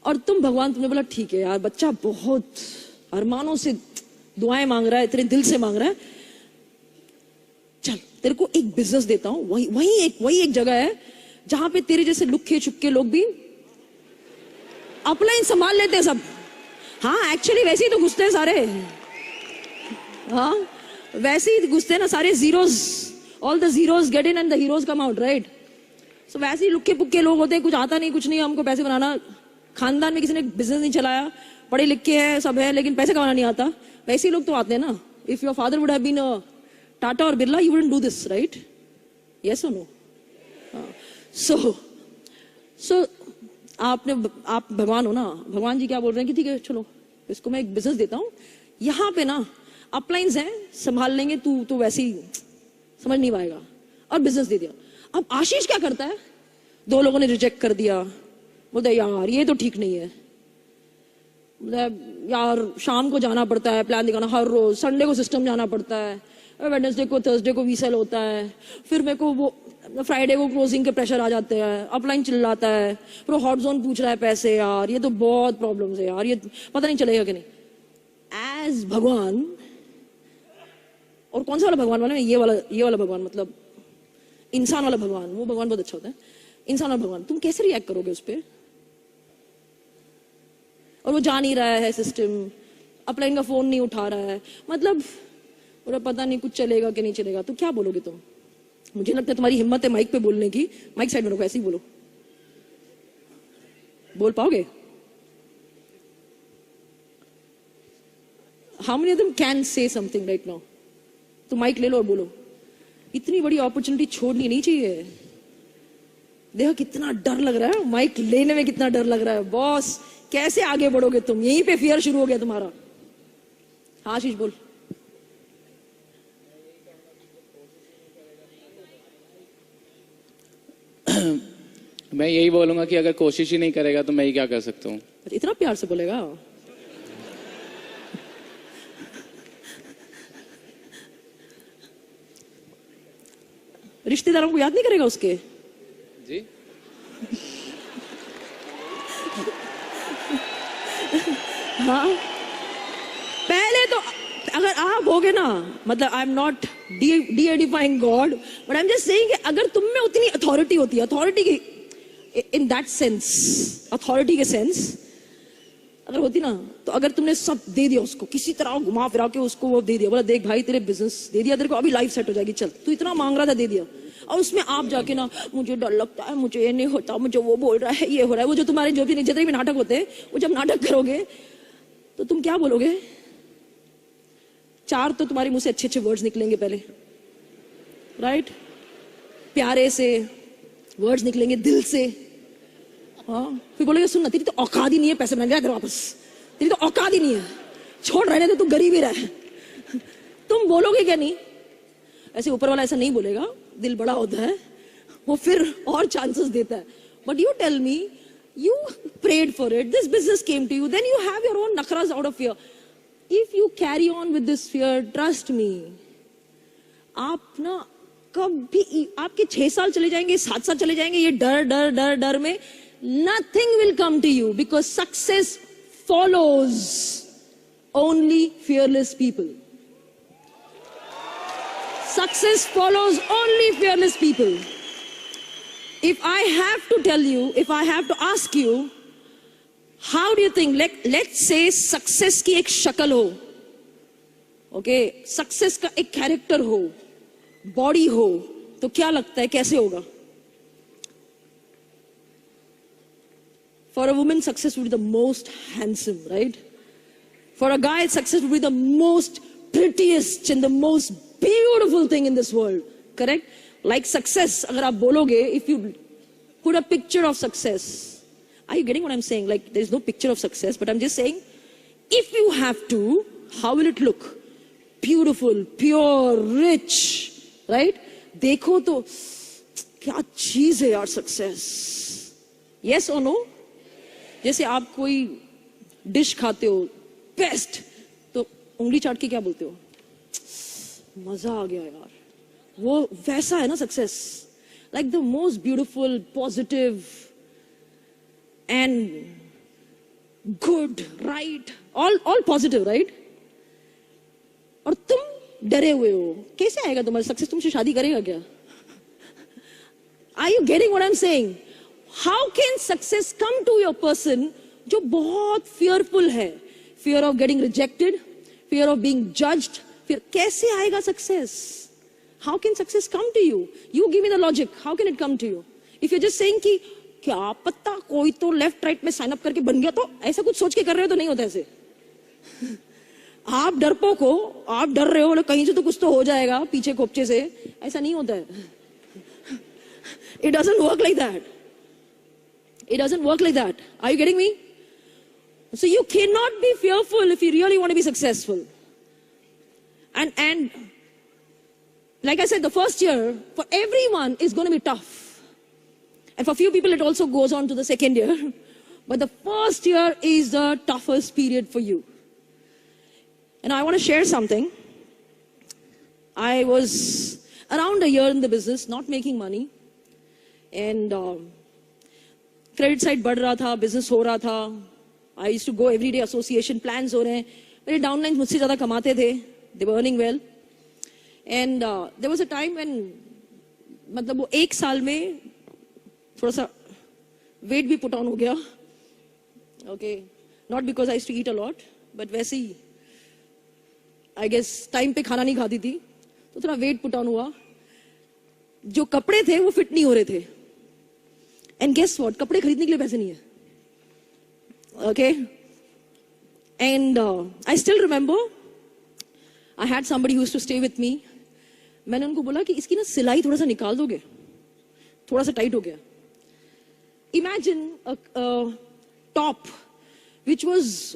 और तुम भगवान, तुमने बोला ठीक है यार, बच्चा बहुत अरमानों से दुआएं मांग रहा है, तेरे दिल से मांग रहा है, चल तेरे को एक बिजनेस देता हूं. वही एक जगह है जहां पे तेरे जैसे लुक्के छुपके लोग भी अपलाइन संभाल लेते हैं सब. हाँ एक्चुअली वैसे ही तो घुसते हैं सारे. हाँ वैसे ही घुसते हैं ना सारे zeros, all the zeros get in and the heroes come out, right? So वैसे ही लुक्के पुक्के लोग होते हैं, कुछ आता नहीं, कुछ नहीं, हमको पैसे बनाना, खानदान में किसी ने बिजनेस नहीं चलाया, पढ़े लिखे हैं, सब है, लेकिन पैसे कमाना नहीं आता, वैसे ही लोग तो आते हैं ना. If your father would have been a Tata or Birla, you wouldn't do this, right? Yes or no? So आप भगवान हो ना, भगवान जी क्या बोल रहे हैं कि ठीक है चलो इसको मैं एक बिजनेस देता हूँ, यहाँ पे ना अपलाइंस हैं, संभाल लेंगे, तू तो वैसे ही समझ नहीं पाएगा, और बिजनेस दे दिया. अब आशीष क्या करता है, 2 लोगों ने रिजेक्ट कर दिया, बोलते यार ये तो ठीक नहीं है, यार शाम को जाना पड़ता है, प्लान दिखाना हर रोज, संडे को सिस्टम जाना पड़ता है, वेडनेसडे को थर्सडे को वीसेल होता है, फिर मेरे को वो फ्राइडे को क्लोजिंग के प्रेशर आ जाते हैं, अपलाइन चिल्लाता है, फिर हॉट जोन पूछ रहा है पैसे, यार ये तो बहुत प्रॉब्लम्स है यार, ये पता नहीं चलेगा कि नहीं. एज भगवान, और कौन सा वाला भगवान माने, ये वाला भगवान, मतलब इंसान वाला भगवान, वो भगवान बहुत अच्छा होता है. इंसान वाला भगवान, तुम कैसे रिएक्ट करोगे उस पर? और वो जा नहीं रहा है सिस्टम, अपलाइन का फोन नहीं उठा रहा है, मतलब पूरा पता नहीं कुछ चलेगा कि नहीं चलेगा, तो क्या बोलोगे तुम? मुझे लगता है तुम्हारी हिम्मत है माइक पे बोलने की, माइक साइड में रखो, ऐसे ही बोलो. बोल पाओगे? How many of them can say something right now? तो माइक ले लो और बोलो. इतनी बड़ी अपॉर्चुनिटी छोड़नी नहीं चाहिए. देखो कितना डर लग रहा है, माइक लेने में कितना डर लग रहा है. बॉस कैसे आगे बढ़ोगे तुम? यहीं पे फियर शुरू हो गया तुम्हारा. हाँ आशीष बोल. मैं यही बोलूंगा कि अगर कोशिश ही नहीं करेगा तो मैं ही क्या कर सकता हूँ. इतना प्यार से बोलेगा? रिश्तेदारों को याद नहीं करेगा उसके? जी हाँ, पहले तो अगर आप होगे ना, मतलब I am not de-edifying God, but I'm just saying कि अगर तुम में उतनी अथॉरिटी होती है, अथॉरिटी की इन दैट सेंस, अथॉरिटी के सेंस अगर होती ना, तो अगर तुमने सब दे दिया उसको, किसी तरह घुमा फिरा के उसको वो दे दिया, बोला देख भाई तेरे बिजनेस दे दिया तेरे को, अभी लाइफ सेट हो जाएगी, चल तू इतना मांग रहा था दे दिया, और उसमें आप जाके ना मुझे डर लगता है, मुझे ये नहीं होता, मुझे वो बोल रहा है, ये हो रहा है, वो जो तुम्हारे जो भी जितने भी नाटक होते हैं, वो जब नाटक करोगे तो तुम क्या बोलोगे? 4 तो तुम्हारे मुंह से अच्छे अच्छे वर्ड्स निकलेंगे पहले, राइट? प्यारे से वर्ड्स निकलेंगे दिल से. हाँ, फिर बोलेगे सुन ना, तेरी तो औकात ही नहीं है पैसे बनाने, इधर वापस, तेरी तो औकात ही नहीं है, छोड़ रहने दे, तू गरीब ही रहे. तुम बोलोगे क्या? नहीं. ऐसे ऊपर वाला ऐसा नहीं बोलेगा, दिल बड़ा होता है, वो फिर और चांसेस देता है. But you tell me, you prayed for it, this business came to you, then you have your own nakras out of fear. If you carry on with this fear, trust me, आप ना कभी, आपके 6 साल चले जाएंगे, 7 साल चले जाएंगे, ये डर डर डर डर में, nothing will come to you, because success follows only fearless people. Success follows only fearless people. If I have to tell you, if I have to ask you, how do you think, let's say success की एक शक्ल हो, okay, success का एक character हो, body हो, तो क्या लगता है कैसे होगा? For a woman, success would be the most handsome, right? For a guy, success would be the most prettiest and the most beautiful thing in this world, correct? Like success, agar aap bologe, if you put a picture of success, are you getting what I'm saying? Like there's no picture of success, but I'm just saying, if you have to, how will it look? Beautiful, pure, rich, right? देखो तो क्या चीज है यार success. Yes or no? जैसे आप कोई dish खाते हो बेस्ट, तो उंगली चाट के क्या बोलते हो? मजा आ गया यार. वो वैसा है ना success, like the most beautiful, positive and good, right, all positive, right? और तुम डरे हुए हो, कैसे आएगा तुम्हारा सक्सेस? तुमसे शादी करेगा क्या? Are you getting what I am saying? How can success come to your person जो बहुत फियरफुल है? fear of getting rejected, fear of being judged, फिर कैसे आएगा success? How can success come to you? You give me the logic. How can it come to you? If you're just saying कि क्या पता कोई तो left right में sign up करके बन गया, तो ऐसा कुछ सोच के कर रहे हो तो नहीं होता ऐसे. आप डरपोक हो, आप डर रहे हो कहीं से तो कुछ तो हो जाएगा पीछे खोपचे से, ऐसा नहीं होता है. It doesn't work like that. It doesn't work like that. Are you getting me? So you cannot be fearful if you really want to be successful. And like I said, the first year for everyone is going to be tough. And for few people it also goes on to the second year. But the first year is the toughest period for you. And I want to share something. I was around a year in the business, not making money. And credit side बढ़ रहा था, business हो रहा था. I used to go every day, association plans हो रहे हैं. मेरे downlines मुझसे ज़्यादा कमाते थे. They were earning well. And there was a time when, मतलब वो एक साल में थोड़ा सा weight भी put on हो गया. Okay, not because I used to eat a lot, but वैसे ही, I guess time पे खाना नहीं खाती थी, तो थोड़ा weight put on हुआ. जो कपड़े थे वो fit नहीं हो रहे थे. And guess what? कपड़े खरीदने के लिए पैसे नहीं है. Okay, and I still remember I had somebody who used to stay with me. मैंने उनको बोला कि इसकी ना सिलाई थोड़ा सा निकाल दोगे, थोड़ा सा टाइट हो गया. Imagine a top which was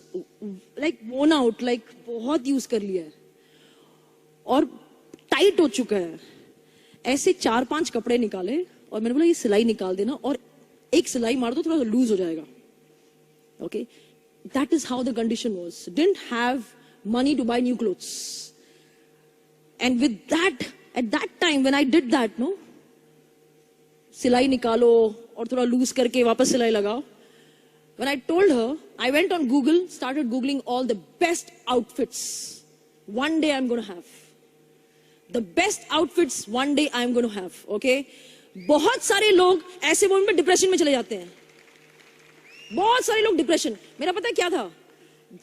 like worn out, like बहुत यूज कर लिया है और टाइट हो चुका है. ऐसे 4-5 कपड़े निकाले और मैंने बोला ये सिलाई निकाल देना और एक सिलाई मार दो, थोड़ा सा लूज हो जाएगा. Okay, that is how the condition was. Didn't have money to buy new clothes. And with that, at that time when I did that, no, सिलाई निकालो और थोड़ा लूज करके वापस सिलाई लगाओ. When I told her, I went on Google, started Googling all the best outfits one day I'm going to have. The best outfits one day I'm going to have. Okay? बहुत सारे लोग ऐसे moment में depression में चले जाते हैं. बहुत सारे लोग डिप्रेशन. मेरा पता है क्या था,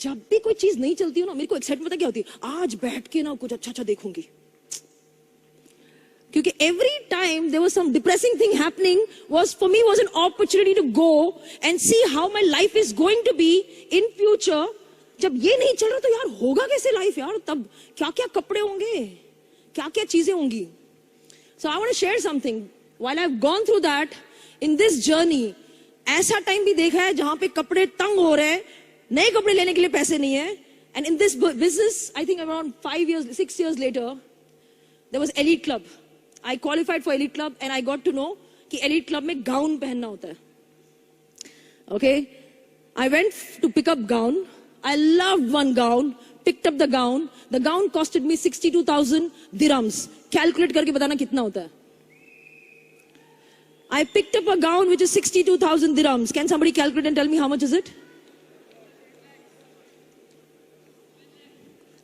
जब भी कोई चीज नहीं चलती हो ना, मेरे को एक्साइटमेंट पता क्या होती है, आज बैठ के ना कुछ अच्छा अच्छा देखूंगी. क्योंकि every time there was some depressing thing happening, was for me was an opportunity to go and see how my life is going to be in future. जब ये नहीं चल रहा तो यार होगा कैसे लाइफ यार, तब क्या क्या कपड़े होंगे, क्या क्या चीजें होंगी. So I want to share something. While I've gone through that in this journey, ऐसा टाइम भी देखा है जहां पे कपड़े तंग हो रहे हैं, नए कपड़े लेने के लिए पैसे नहीं है. And in this business, I think around 6 years later, there was Elite Club. I qualified for Elite Club and I got to know कि Elite Club में gown पहनना होता है. Okay, I went to pick up gown. I loved one gown. Picked up the gown. The gown costed me 62,000 dirhams. Calculate करके बताना कितना होता है. I picked up a gown which is 62,000 dirhams. Can somebody calculate and tell me how much is it?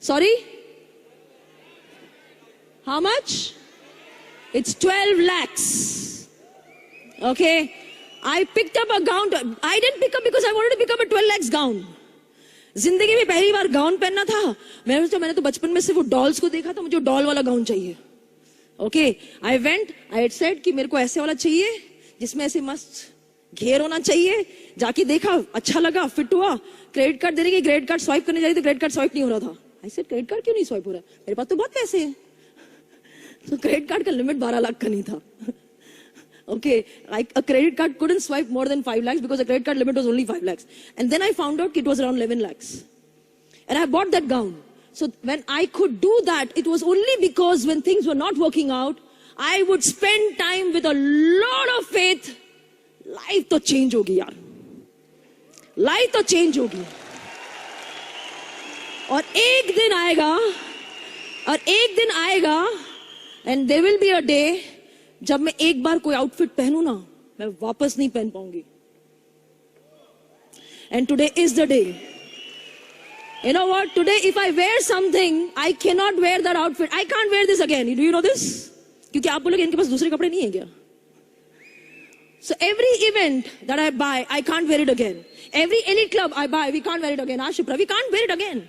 Sorry? How much? It's 12 lakhs. Okay? I picked up a gown. I didn't pick up because I wanted to pick up a 12 lakhs gown. जिंदगी में पहली बार gown पहनना था. मैंने तो बचपन में सिर्फ वो डॉल्स को देखा था, मुझे डॉल वाला गाउन चाहिए. Okay, I went, I had said कि मेरे को ऐसे वाला चाहिए जिसमें ऐसे मस्त घेर होना चाहिए. जाके देखा, अच्छा लगा, फिट हुआ. क्रेडिट कार्ड देने की, क्रेडिट कार्ड स्वाइप करने जा रही थी, क्रेडिट कार्ड स्वाइप नहीं हो रहा था. I said क्रेडिट कार्ड क्यों नहीं स्वाइप हो रहा है, मेरे पास तो बहुत पैसे हैं. तो क्रेडिट कार्ड का लिमिट 12 लाख का नहीं था. Okay, like a credit card couldn't swipe more than 5 lakhs because the credit card limit was only 5 lakhs. And then I found out it was around 11 lakhs. And I bought that gown. So when I could do that, it was only because when things were not working out, I would spend time with a lot of faith. Life to change hogi yaar. Life to change hogi. और एक दिन आएगा, and there will be a day जब मैं एक बार कोई outfit पहनूं ना, मैं वापस नहीं पहन पाऊंगी. And today is the day. You know what? Today, if I wear something, I cannot wear that outfit. I can't wear this again. Do you know this? क्योंकि आप बोलोगे इनके पास दूसरे कपड़े नहीं है क्या? So every event that I buy, I can't wear it again. Every Elite Club I buy, we can't wear it again. Shipra, we can't wear it again.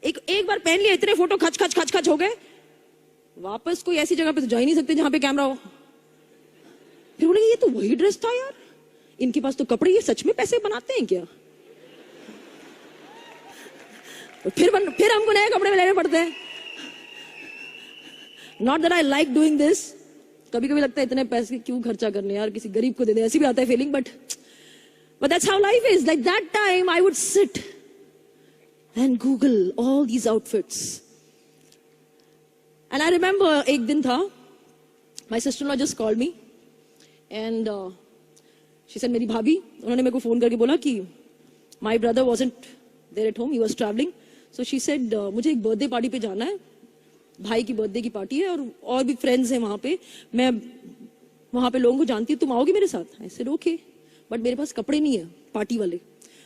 एक बार पहन लिया, इतने फोटो खच हो गए. वापस कोई ऐसी जगह पे तो जा ही नहीं सकते जहां पे कैमरा हो। फिर बोले ये तो वही ड्रेस था यार, इनके पास तो कपड़े, ये सच में पैसे बनाते हैं क्या? फिर हमको नए कपड़े में लेने पड़ते हैं। Not that I like doing this, कभी कभी लगता है इतने पैसे क्यों खर्चा करने यार, किसी गरीब को दे दे, ऐसी भी आता है feeling, but that's how life is. Like that time I would sit and Google all these outfits. And I remember एक दिन था, my sister-in-law just called me and she said मेरी भाभी, उन्होंने मेरे को फोन करके बोला कि my brother wasn't there at home, he was traveling. So she said मुझे एक बर्थडे पार्टी पे जाना है, भाई की बर्थडे की पार्टी है और भी फ्रेंड्स हैं वहां पे, मैं वहां पे लोगों को जानती हूँ, तुम आओगे मेरे साथ? I said okay, बट मेरे पास कपड़े नहीं है पार्टी वाले।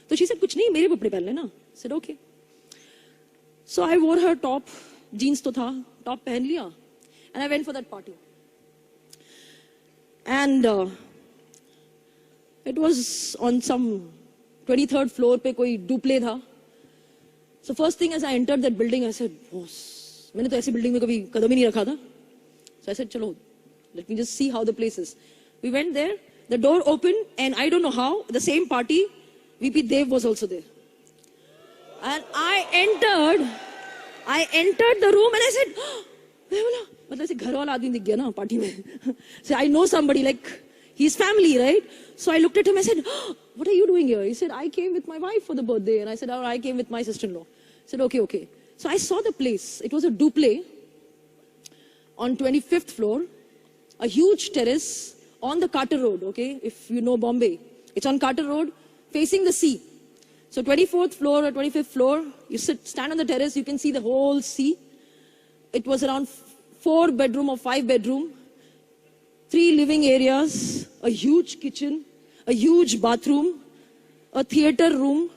तो she said कुछ नहीं, मेरे कपड़े पहन लेना। I said okay. So I wore her top, jeans तो था, टॉप पहन लिया and I went for that party. And it was on some 23rd floor पे कोई डुप्ले था। So first thing as I entered that building, I said, boss, मैंने तो ऐसी बिल्डिंग में कभी कदम ही नहीं रखा था। So I said, चलो, let me just see how the place is. We went there, the door opened, and I don't know how, the same party, VP Dev was also there. And I entered the room and I said, मैं बोला, मतलब ऐसे घर वाला आदमी दिख गया ना पार्टी में। So I know somebody, like, he's family, right? So I looked at him, I said, what are you doing here? He said, I came with my wife for the birthday. And I said, oh, I came with my sister-in-law. I said, okay, okay. So I saw the place. It was a duple on 25th floor, a huge terrace on the Carter Road, okay? If you know Bombay, it's on Carter Road, facing the sea. So 24th floor or 25th floor, you stand on the terrace, you can see the whole sea. It was around 4 bedroom or 5 bedroom, 3 living areas, a huge kitchen, a huge bathroom, a theater room.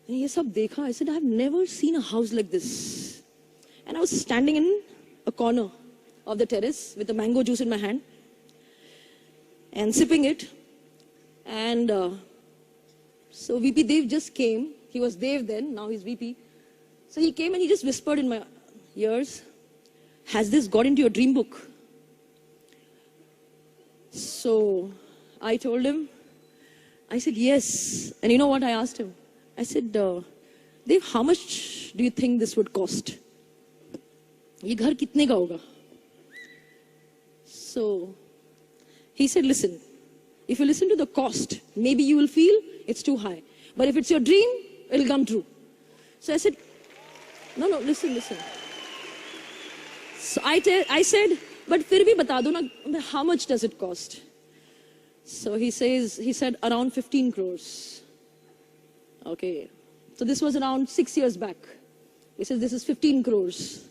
And ये सब देखा, I said, I've never seen a house like this. And I was standing in a corner of the terrace with a mango juice in my hand and sipping it. And so VP Dev just came. He was Dev then, now he's VP. So he came and he just whispered in my ears, has this got into your dream book? So I told him, I said, yes. And you know what I asked him? I said, Dev, how much do you think this would cost? ये घर कितने का होगा? So he said, listen, if you listen to the cost, maybe you will feel it's too high. But if it's your dream, it'll come true. So I said, no, listen. So I said, but फिर भी बता दो ना, how much does it cost? So he said around 15 crores. Okay. So this was around 6 years back. He says, this is 15 crores.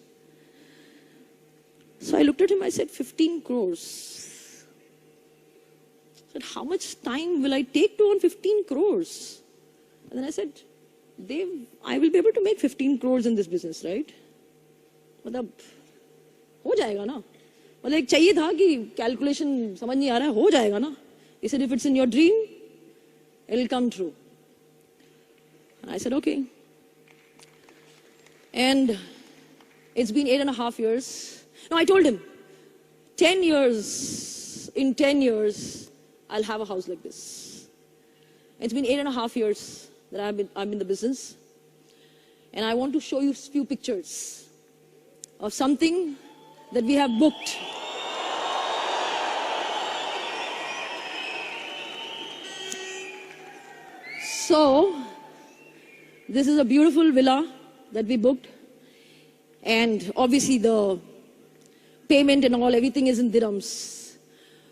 So I looked at him, I said, 15 crores. I said, how much time will I take to earn 15 crores? And then I said, Dev, I will be able to make 15 crores in this business, right? मतलब हो जाएगा ना? मतलब एक चाहिए था कि calculation समझ नहीं आ रहा है, हो जाएगा ना? He said, if it's in your dream, it'll come true. And I said, okay. And it's been 8.5 years. No, I told him, 10 years, in 10 years, I'll have a house like this. It's been 8.5 years that I'm in the business. And I want to show you a few pictures of something that we have booked. So, this is a beautiful villa that we booked. And obviously the payment and all, everything is in dirhams.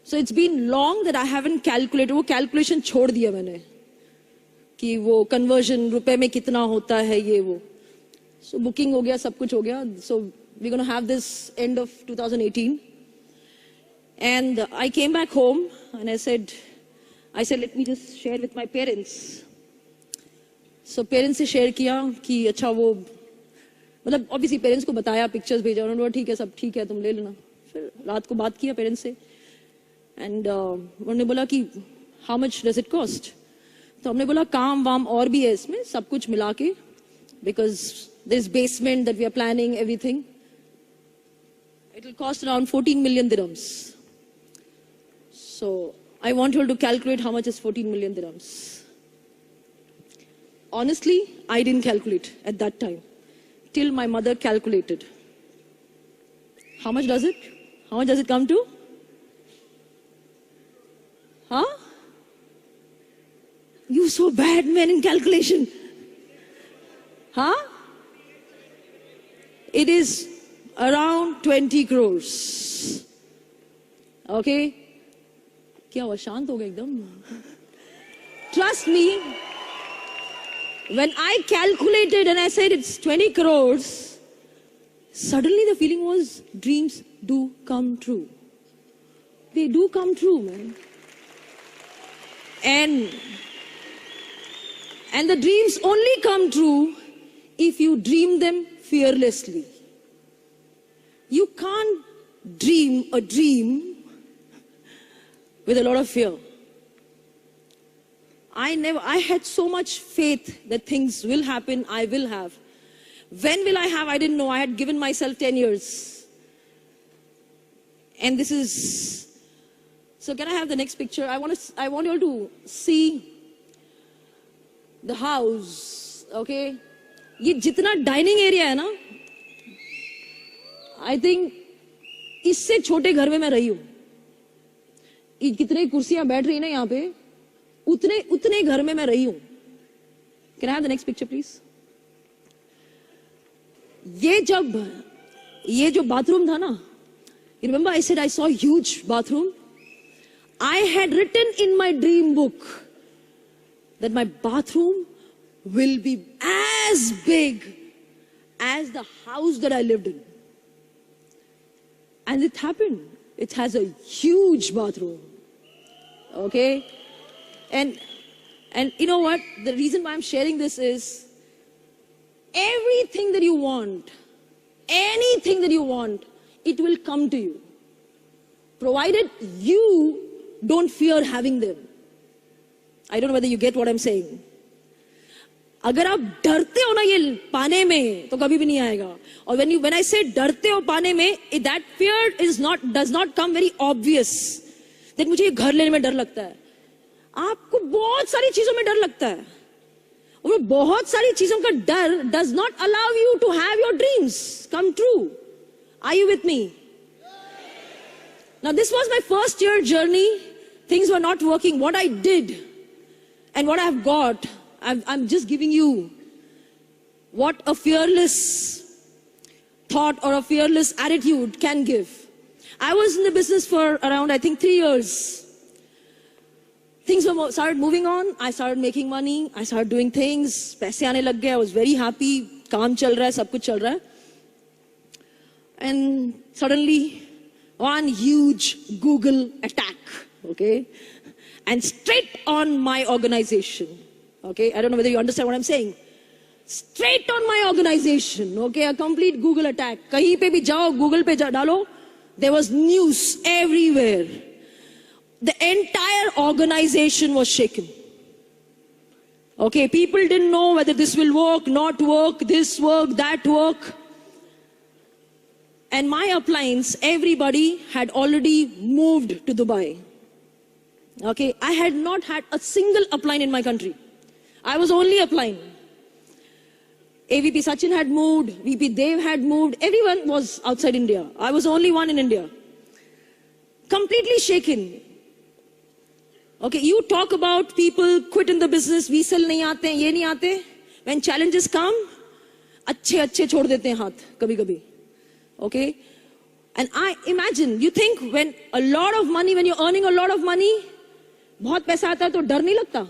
So it's been long that I haven't calculated. वो calculation छोड़ दिया मैंने कि वो conversion रुपए में कितना होता है ये वो. So booking हो गया, सब कुछ हो गया. So we're going to have this end of 2018. And I came back home and I said, let me just share with my parents. So parents से share किया कि अच्छा वो मतलब obviously parents को बताया, pictures भेजा, उन्होंने बोला ठीक है, सब ठीक है, तुम ले लेना. फिर रात को बात किया parents से and उन्होंने बोला कि how much does it cost? तो हमने बोला काम वाम और भी है इसमें, सब कुछ मिला के, because there's basement that we are planning, everything. It will cost around 14 million dirhams. So I want you all to calculate how much is 14 million dirhams. Honestly, I didn't calculate at that time, till my mother calculated. How much does it? How much does it come to? Huh? You so bad, man, in calculation. Huh? It is around 20 crores. Okay? क्या हुआ शांत हो गया एकदम? Trust me, when I calculated and I said it's 20 crores, suddenly the feeling was dreams do come true. They do come true, man. And the dreams only come true if you dream them fearlessly. You can't dream a dream with a lot of fear. I had so much faith that things will happen, I will have. When will I have? I didn't know. I had given myself 10 years. And this is, so can I have the next picture? I want you all to see the house, okay? ये जितना dining area है ना, I think इससे छोटे घर में मैं रही हूँ. कितने कुर्सियां बैठ रही ना यहाँ पे, उतने घर में मैं रही हूँ. Can I have the next picture, please? ये जो bathroom था ना, you remember I said I saw a huge bathroom? I had written in my dream book that my bathroom will be as big as the house that I lived in. And it happened. It has a huge bathroom. Okay? And you know what? The reason why I'm sharing this is everything that you want, anything that you want, it will come to you. Provided you don't fear having them. I don't know whether you get what I'm saying. अगर आप डरते हो ना ये पाने में तो कभी भी नहीं आएगा. और when I say डरते हो पाने में, that fear does not come very obvious. That मुझे ये घर लेने में डर लगता है. आपको बहुत सारी चीजों में डर लगता है. और बहुत सारी चीजों का डर does not allow you to have your dreams come true. Are you with me? Now this was my first year journey. Things were not working. What I did and what I've got, I'm just giving you what a fearless thought or a fearless attitude can give. I was in the business for around, I think, 3 years. Things started moving on. I started making money. I started doing things. पैसे आने लग गए. I was very happy. काम चल रहा है, सब कुछ चल रहा है. And suddenly, one huge Google attack. Okay? And straight on my organization. Okay? I don't know whether you understand what I'm saying. Straight on my organization. Okay? A complete Google attack. कहीं पे भी जाओ, Google पे डालो. There was news everywhere. The entire organization was shaken. Okay? People didn't know whether this will work, not work, this work, that work. And my appliance, everybody had already moved to Dubai. Okay, I had not had a single upline in my country. I was only applying. AVP Sachin had moved, VP Dev had moved, everyone was outside India. I was the only one in India. Completely shaken. Okay, you talk about people quit in the business, we sell nahi aate, ye nahi aate. When challenges come, अच्छे छोड़ देते हैं हाथ, कभी-कभी. Okay? And I imagine, you think when a lot of money, when you're earning a lot of money, बहुत पैसा आता है तो डर नहीं लगता.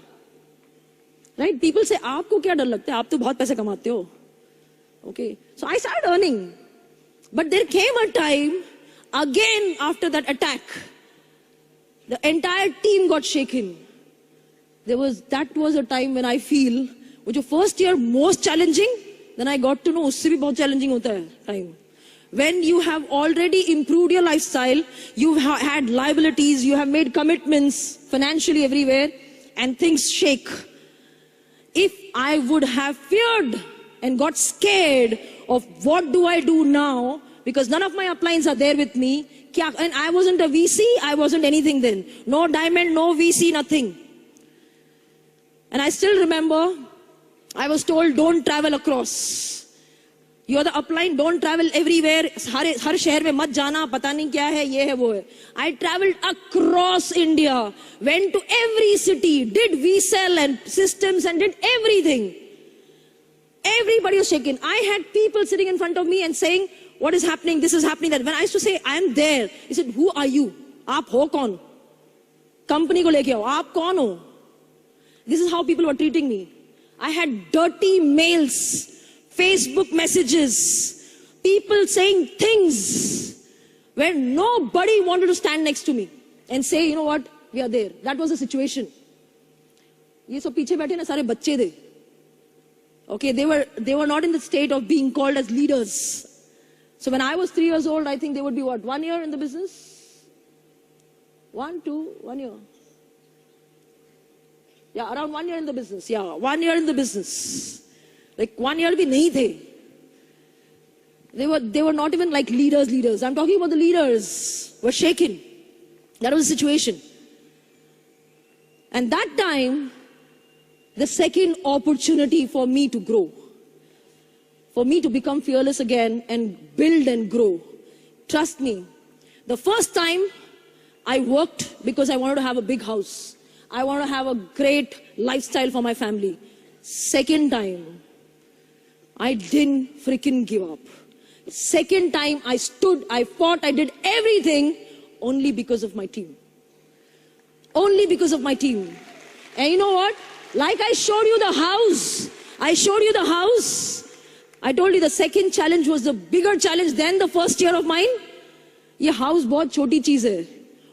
Right? People say, आपको क्या डर लगता है? आप तो बहुत पैसे कमाते हो. Okay? So I started earning. But there came a time, again after that attack, the entire team got shaken. That was a time when I feel, which was first year most challenging, then I got to know उससे भी बहुत challenging होता है time. When you have already improved your lifestyle, you've had liabilities, you have made commitments financially everywhere, and things shake. If I would have feared and got scared of what do I do now, because none of my uplines are there with me. And I wasn't a VC, I wasn't anything then. No diamond, no VC, nothing. And I still remember, I was told, don't travel across. You are the upline, don't travel everywhere. हर शहर में मत जाना, पता नहीं क्या है, ये है वो है. I traveled across India, went to every city, did VCell and systems and did everything. Everybody was shaken. I had people sitting in front of me and saying, what is happening? This is happening. That when I used to say, I am there, he said, who are you? Aap ho kaun? Company ko leke aao. Aap kaun ho? This is how people were treating me. I had dirty mails, Facebook messages, people saying things where nobody wanted to stand next to me and say, you know what, we are there. That was the situation. Ye sab piche baithe na sare bacche the. Okay, they were not in the state of being called as leaders. So when I was 3 years old, I think they would be what, 1 year in the business? 1 year. Yeah, around 1 year in the business. Yeah, 1 year in the business. Like 1 year bhi nahi the. They were not even like leaders. I'm talking about the leaders were shaken. That was the situation. And that time, the second opportunity for me to grow, for me to become fearless again and build and grow. Trust me, the first time I worked because I wanted to have a big house. I wanted to have a great lifestyle for my family. Second time, I didn't freaking give up. Second time, I stood, I fought, I did everything only because of my team. Only because of my team. And you know what? Like I showed you the house. I told you the second challenge was the bigger challenge than the first year of mine. Ye house bahut choti cheez hai.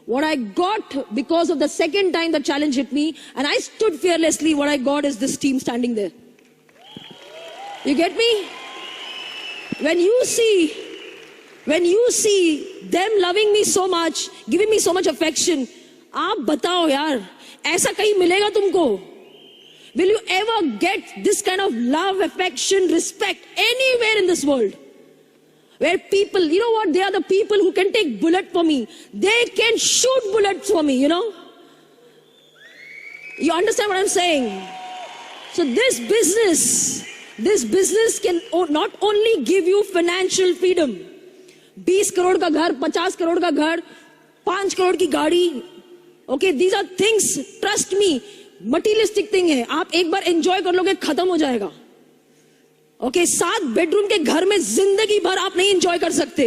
What I got because of the second time the challenge hit me, and I stood fearlessly, what I got is this team standing there. You get me? When you see them loving me so much, giving me so much affection, aap batao yaar, aisa kahin milega tumko? Will you ever get this kind of love, affection, respect anywhere in this world? Where people, you know what, they are the people who can take bullet for me. They can shoot bullets for me, you know. You understand what I'm saying? So this business can not only give you financial freedom. 20 crore ka ghar, 50 crore ka ghar, 5 crore ki gaadi. Okay, these are things, trust me, materialistic thing है. आप एक बार enjoy कर लोगे, खत्म हो जाएगा. Okay, 7 bedroom के घर में जिंदगी भर आप नहीं enjoy कर सकते.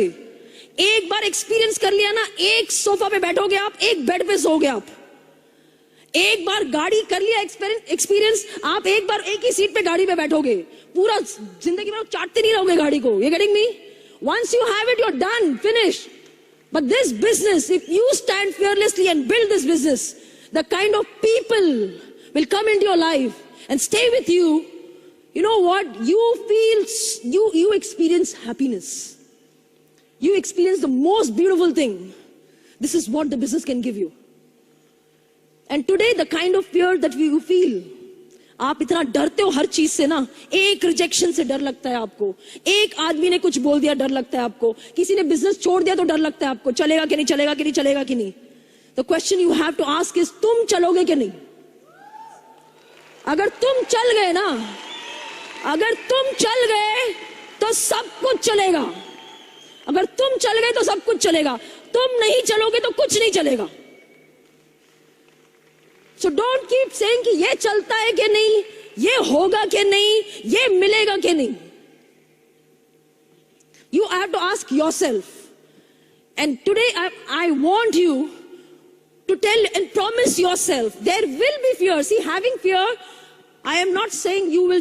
एक बार experience कर लिया ना, एक सोफा पे बैठोगे आप, एक बेड पे सोओगे आप. एक बार गाड़ी कर लिया experience, आप एक बार एक ही सीट पे गाड़ी पे बैठोगे. पूरा जिंदगी भर चाटते नहीं रहोगे गाड़ी को. You getting me? Once you have it, you're done, finished. But this business, if you stand fearlessly and build this business, the kind of people will come into your life and stay with you. You know what? You experience happiness. You experience the most beautiful thing. This is what the business can give you. And today, the kind of fear that you feel, आप इतना डरते हो हर चीज से ना, एक rejection से डर लगता है आपको, एक आदमी ने कुछ बोल दिया डर लगता है आपको, किसी ने बिजनेस छोड़ दिया तो डर लगता है आपको, चलेगा कि नहीं, चलेगा कि नहीं, चलेगा कि नहीं. The question you have to ask is, तुम चलोगे कि नहीं? अगर तुम चल गए ना, अगर तुम चल गए तो सब कुछ चलेगा. अगर तुम चल गए तो सब कुछ चलेगा. तुम नहीं चलोगे तो कुछ नहीं चलेगा. So don't keep saying कि ये चलता है कि नहीं, ये होगा कि नहीं, ये मिलेगा कि नहीं. You have to ask yourself. And today I want you to tell and promise yourself, there will be fear. See, having fear, I am not saying you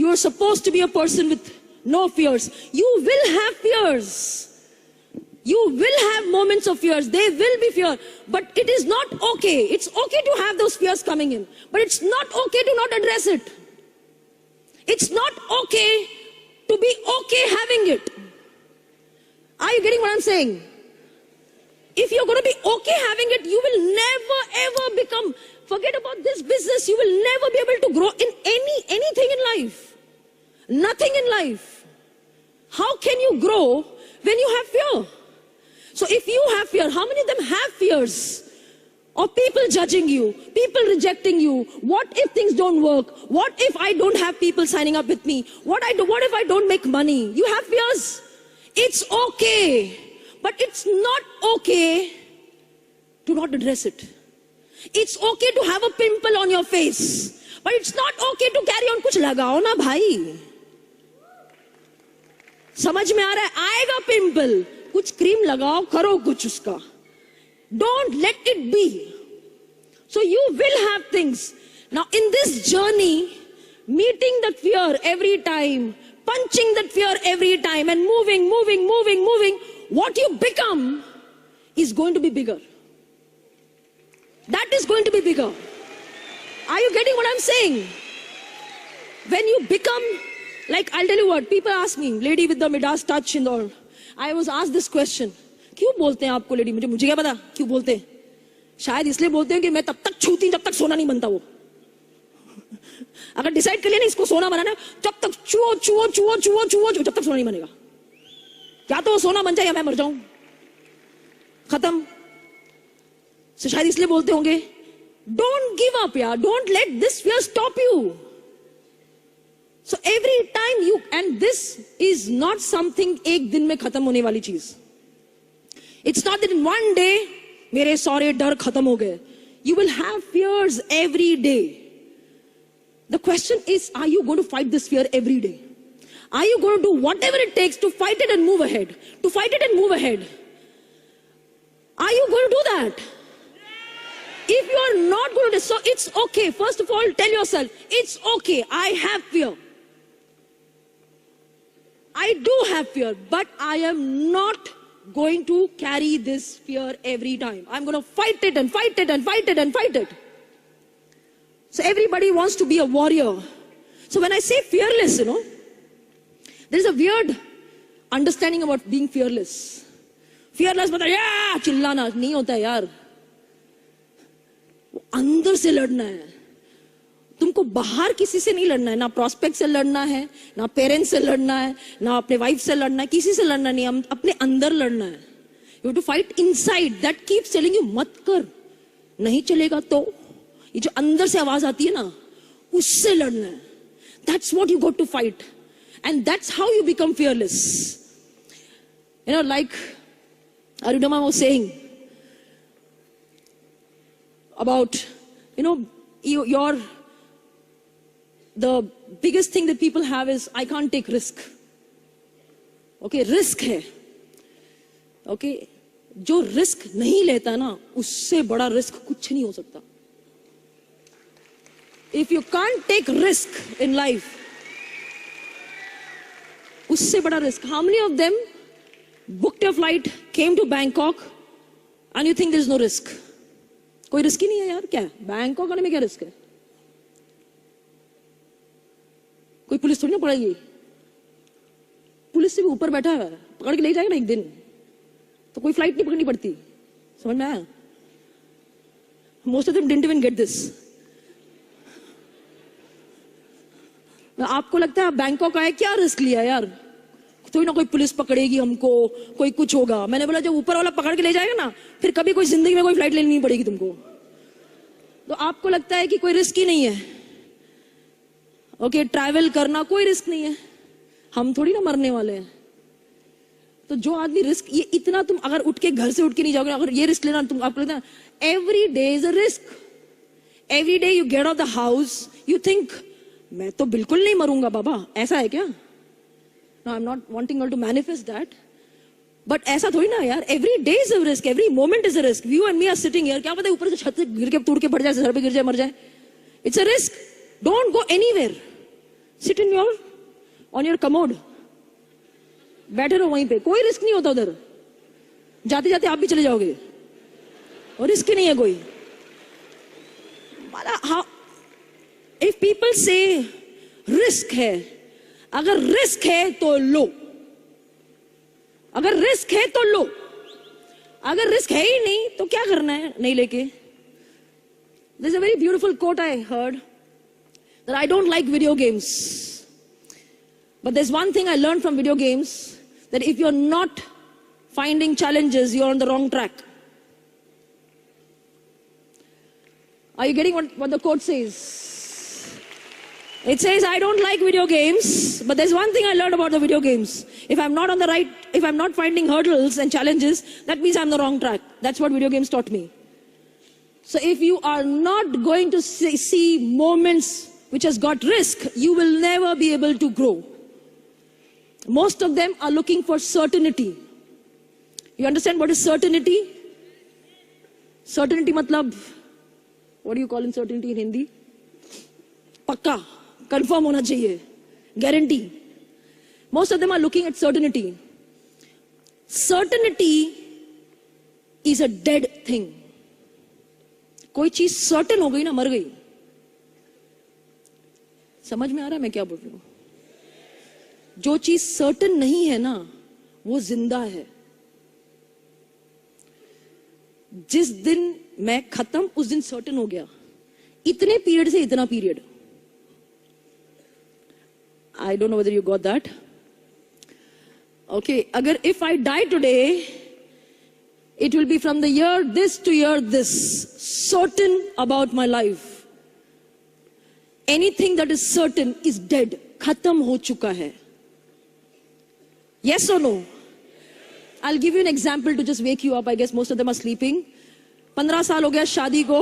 are supposed to be a person with no fears. You will have fears. You will have moments of fears. There will be fear. But it is not okay. It's okay to have those fears coming in. But it's not okay to not address it. It's not okay to be okay having it. Are you getting what I'm saying? If you're going to be okay having it, you will never ever become, forget about this business, you will never be able to grow in anything in life. Nothing in life. How can you grow When you have fear. So if you have fear, how many of them have fears? Of people judging you, people rejecting you. What if things don't work? What if I don't have people signing up with me? What if I don't make money? You have fears. It's okay. But it's not okay to not address it. It's okay to have a pimple on your face. But it's not okay to carry on. कुछ लगाओ ना भाई. समझ में आ रहा है? आएगा pimple. कुछ क्रीम लगाओ, करो कुछ उसका. Don't let it be. So you will have things. Now in this journey, meeting that fear every time, punching that fear every time and moving, what you become is going to be bigger. That is going to be bigger. Are you getting what I'm saying? When you become, like, I'll tell you what, people ask me, lady with the Midas touch and all. I was asked this question. क्यों बोलते हैं आपको lady? मुझे क्या पता क्यों बोलते हैं. शायद इसलिए बोलते हैं कि मैं तब तक छूती जब तक सोना नहीं बनता. वो अगर डिसाइड कर लिया ना इसको सोना बनाना, जब तक छुओ जब तक सोना नहीं बनेगा. क्या तो वो सोना बन जाए या मैं मर जाऊं. खत्म. So शायद इसलिए बोलते होंगे. Don't give up यार. Don't let this fear stop you. So every time you, and this is not something एक दिन में खत्म होने वाली चीज. It's not that in one day, मेरे सारे डर खत्म हो गए. You will have fears every day. The question is, are you going to fight this fear every day? Are you going to do whatever it takes to fight it and move ahead? To fight it and move ahead. Are you going to do that? If you are not going to, so it's okay. First of all, tell yourself, it's okay. I have fear. I do have fear, but I am not going to carry this fear every time. I'm going to fight it and fight it and fight it and fight it. So everybody wants to be a warrior. So when I say fearless, you know, there's a weird understanding about being fearless. Fearless मतलब या चिल्लाना नहीं होता है यार. अंदर से लड़ना है. तुमको बाहर किसी से नहीं लड़ना है. ना प्रॉस्पेक्ट से लड़ना है, ना पेरेंट्स से लड़ना है, ना अपने वाइफ से लड़ना है. किसी से लड़ना नहीं. हम अपने अंदर लड़ना है. You have to fight inside. That keeps telling you मत कर. नहीं चलेगा तो ये जो अंदर से आवाज आती है ना, उससे लड़ना है. That's what you got to fight. And that's how you become fearless. You know, like Arunama was saying about, you know, the biggest thing that people have is, I can't take risk. Okay, risk है. Okay, जो risk नहीं लेता ना, उससे बड़ा risk कुछ नहीं हो सकता. If you can't take risk in life, उससे बड़ा risk. How many of them booked a flight, came to Bangkok, and you think there is no risk? कोई रिस्क ही नहीं है यार. क्या बैंकॉक आने में क्या रिस्क है? कोई पुलिस थोड़ी ना पकड़ेगी. पुलिस से भी ऊपर बैठा है, पकड़ के ले जाएगा ना एक दिन. तो कोई फ्लाइट नहीं पकड़नी पड़ती. समझ में आया? Most of them didn't even get this. आपको लगता है बैंकॉक आए, क्या रिस्क लिया यार? थोड़ी ना कोई पुलिस पकड़ेगी हमको, कोई कुछ होगा. मैंने बोला जब ऊपर वाला पकड़ के ले जाएगा ना, फिर कभी कोई जिंदगी में कोई फ्लाइट लेनी नहीं पड़ेगी तुमको. तो आपको लगता है कि कोई रिस्क ही नहीं है. ओके, ट्रैवल करना कोई रिस्क नहीं है. हम थोड़ी ना मरने वाले हैं. तो जो आदमी रिस्क, ये इतना तुम अगर उठ के घर से उठ के नहीं जाओगे, अगर ये रिस्क लेना, तुम आपको लगता है every day is a risk. Every day you get out the house, you think मैं तो बिल्कुल नहीं मरूंगा बाबा. ऐसा है क्या? No, I'm not wanting you all to manifest that. But ऐसा थोड़ी ना यार. Every day is a risk. Every moment is a risk. You and me are sitting here. क्या पता ऊपर से छत से गिर के तोड़ के पड़ जाए, सर पे गिर जाए, मर जाए. It's a risk. Don't go anywhere. Sit on your commode. बैठे रहो वहीं पे. कोई रिस्क नहीं होता उधर. जाते जाते आप भी चले जाओगे. और रिस्क ही नहीं है कोई. If people say risk है, अगर रिस्क है तो लो. अगर रिस्क है तो लो. अगर रिस्क है ही नहीं तो क्या करना है नहीं लेके. There's a very beautiful quote I heard that I don't like video games, but there's one thing I learned from video games, that if you're not finding challenges, you're on the wrong track. Are you getting what the quote says? It says, I don't like video games, but there's one thing I learned about the video games. If I'm not finding hurdles and challenges, that means I'm on the wrong track. That's what video games taught me. So if you are not going to see moments which has got risk, you will never be able to grow. Most of them are looking for certainty. You understand what is certainty? Certainty matlab, what do you call uncertainty in Hindi? Pakka, confirm hona chahiye, guarantee. Most of them are looking at certainty. Certainty is a dead thing. कोई चीज certain हो गई ना, मर गई. समझ में आ रहा है मैं क्या बोल रही हूं? जो चीज सर्टेन नहीं है ना, वो जिंदा है. जिस दिन मैं खत्म, उस दिन सर्टेन हो गया. इतने पीरियड से इतना period. I don't know whether you got that. Okay, agar if I die today, it will be from the year this to year this, certain about my life. Anything that is certain is dead, khatam ho chuka hai. Yes or no? I'll give you an example to just wake you up. I guess most of them are sleeping. 15 साल हो गया शादी को.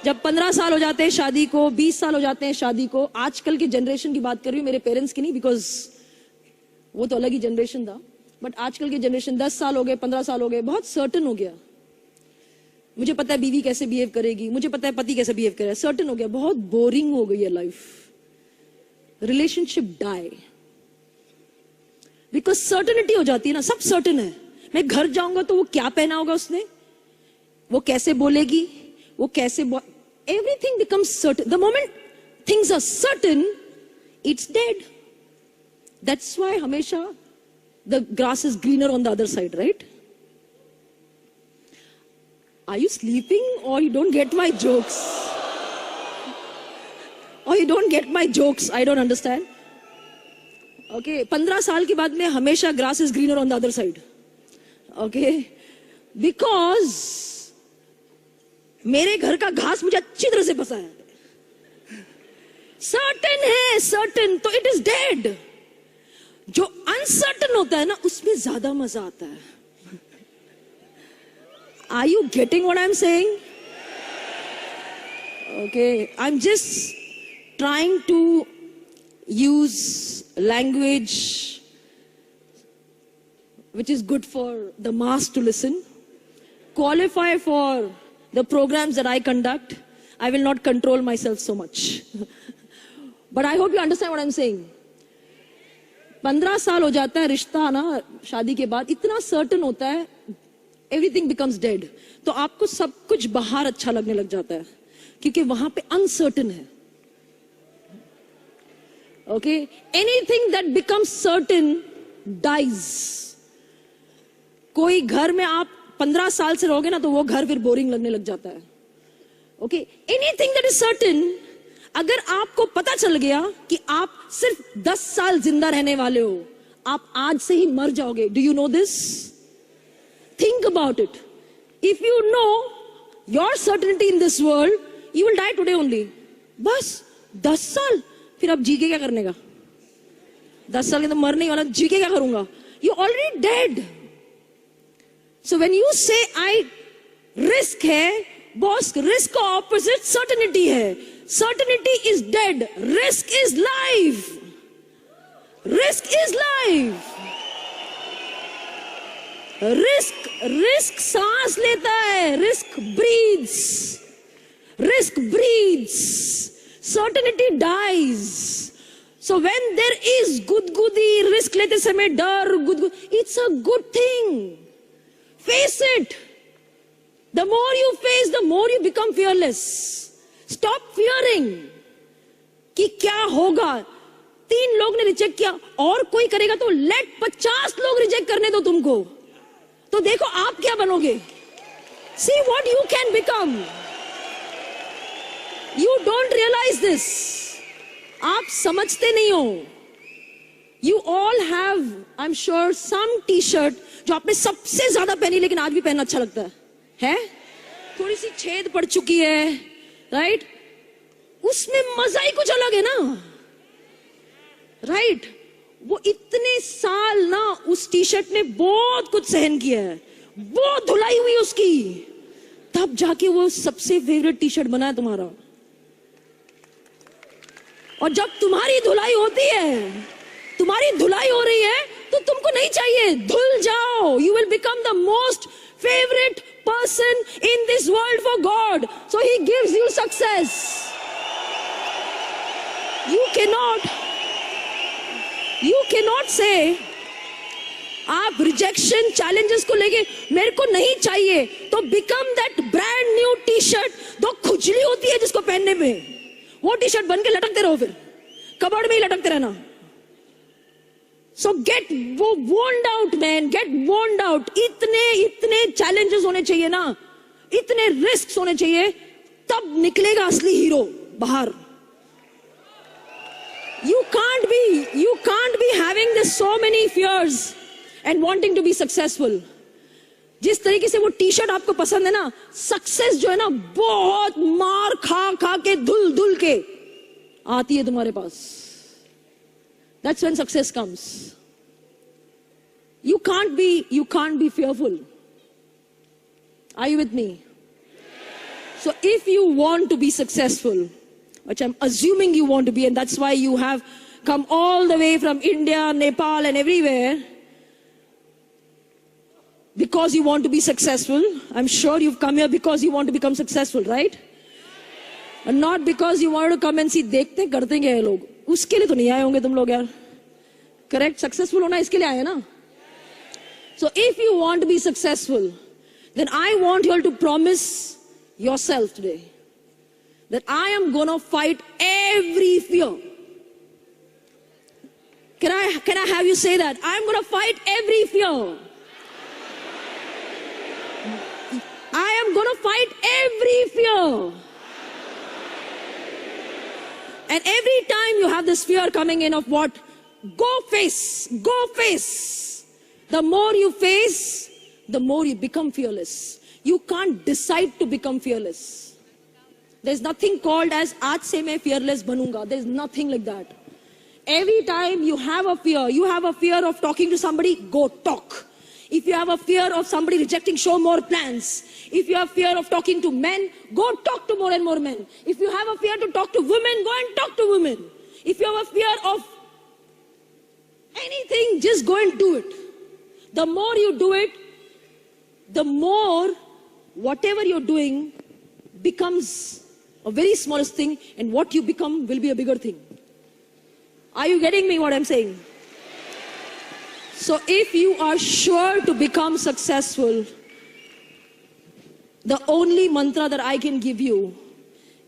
जब 15 साल हो जाते हैं शादी को, 20 साल हो जाते हैं शादी को. आजकल की जनरेशन की बात कर रही हूँ, मेरे पेरेंट्स की नहीं, बिकॉज वो तो अलग ही जनरेशन था. बट आजकल की जनरेशन 10 साल हो गए, 15 साल हो गए, बहुत सर्टन हो गया. मुझे पता है बीवी कैसे बिहेव करेगी, मुझे पता है पति कैसे बिहेव करेगा. सर्टन हो गया, बहुत बोरिंग हो गई है life. Relationship die because certainty हो जाती है ना. सब सर्टन है. मैं घर जाऊंगा तो वो क्या पहना होगा उसने, वो कैसे बोलेगी, वो कैसे everything becomes certain. The moment things are certain, it's dead. That's why हमेशा the grass is greener on the other side, right? Are you sleeping or you don't get my jokes? Or you don't get my jokes? I don't understand. Okay, 15 साल के बाद में हमेशा grass is greener on the other side. Okay, because मेरे घर का घास मुझे अच्छी तरह से पता है. Certain है, certain, तो it is dead. जो अनसर्टन होता है ना, उसमें ज्यादा मजा आता है. Are you getting what I'm saying? Okay, I'm just trying to use language which is good for the mass to listen, qualify for the programs that I conduct. I will not control myself so much. But I hope you understand what I'm saying. 15 साल हो जाता है रिश्ता ना, शादी के बाद इतना सर्टन होता है, एवरीथिंग बिकम्स डेड. तो आपको सब कुछ बाहर अच्छा लगने लग जाता है, क्योंकि वहां पे अनसर्टन है. Okay, anything that becomes certain dies. कोई घर में आप 15 साल से रहोगे ना, तो वो घर फिर बोरिंग लगने लग जाता है. Okay, anything that is certain, अगर आपको पता चल गया कि आप सिर्फ 10 साल जिंदा रहने वाले हो, आप आज से ही मर जाओगे. Do you know this? Think about it. If you know your certainty in this world, you will die today only. बस 10 साल, फिर आप जी के क्या करने का? 10 साल के तो मरने वाला, जी के क्या करूंगा? You already dead. So when you से आई रिस्क है, बॉस, रिस्क का ऑपोजिट सर्टेनिटी है. Certainty is dead. Risk is life. Risk is life. Risk सांस लेता है. Risk breathes. Risk breathes. Certainty dies. So when there is गुदगुदी, risk लेते समय डर, गुदगुदी, it's a good thing. Face it. The more you face, the more you become fearless. Stop fearing कि क्या होगा. 3 लोग ने रिजेक्ट किया, और कोई करेगा तो लेट 50 लोग रिजेक्ट करने दो तुमको, तो देखो आप क्या बनोगे. See what you can become. You don't realize this. आप समझते नहीं हो. You all have, I'm sure, some t-shirt जो आपने सबसे ज्यादा पहनी लेकिन आज भी पहनना अच्छा लगता है? थोड़ी सी छेद पड़ चुकी है, राइट? उसमें मजा ही कुछ अलग है ना, राइट? वो इतने साल ना उस टी शर्ट ने बहुत कुछ सहन किया है, बहुत धुलाई हुई उसकी, तब जाके वो सबसे फेवरेट टी शर्ट बना है तुम्हारा। और जब तुम्हारी धुलाई होती है, तुम्हारी धुलाई हो रही है, तो तुमको नहीं चाहिए, धुल जाओ। You will become the most favorite person in this world for God. So He gives you success. You cannot say आप रिजेक्शन चैलेंजेस को लेके मेरे को नहीं चाहिए, तो become that brand new T shirt. दो खुजली होती है जिसको पहनने में, वो टी शर्ट बन के लटकते रहो, फिर कबर्ड में ही लटकते रहना। सो गेट वो वोन्ड आउट मैन, गेट वोन्ड आउट। इतने चैलेंजेस होने चाहिए ना, इतने रिस्क होने चाहिए, तब निकलेगा असली हीरो बाहर। You can't be having this so many fears and wanting to be successful. जिस तरीके से वो टी शर्ट आपको पसंद है ना, सक्सेस जो है ना बहुत मार खा के धुल के आती है तुम्हारे पास। That's when success comes. You can't be fearful. Are you with me? So if you want to be successful, which I'm assuming you want to be, and that's why you have come all the way from India, Nepal and everywhere, because you want to be successful. I'm sure you've come here because you want to become successful, right? And not because you want to come and see, देखते करते हैं लोग, उसके लिए तो नहीं आए होंगे तुम लोग यार, correct? Successful होना इसके लिए आए ना? So if you want to be successful, then I want you all to promise yourself today that I am gonna fight every fear. Can I have you say that? I'm gonna fight every fear. I am gonna fight every fear. And every time you have this fear coming in of what? Go face, go face. The more you face, the more you become fearless. You can't decide to become fearless. There's nothing called as aaj se main fearless banunga. There's nothing like that. Every time you have a fear of talking to somebody, go talk. If you have a fear of somebody rejecting, show more plans. If you have fear of talking to men, go talk to more and more men. If you have a fear to talk to women, go and talk to women. If you have a fear of anything, just go and do it. The more you do it, the more whatever you're doing becomes a very smallest thing, and what you become will be a bigger thing. Are you getting me what I'm saying? So if you are sure to become successful, the only mantra that I can give you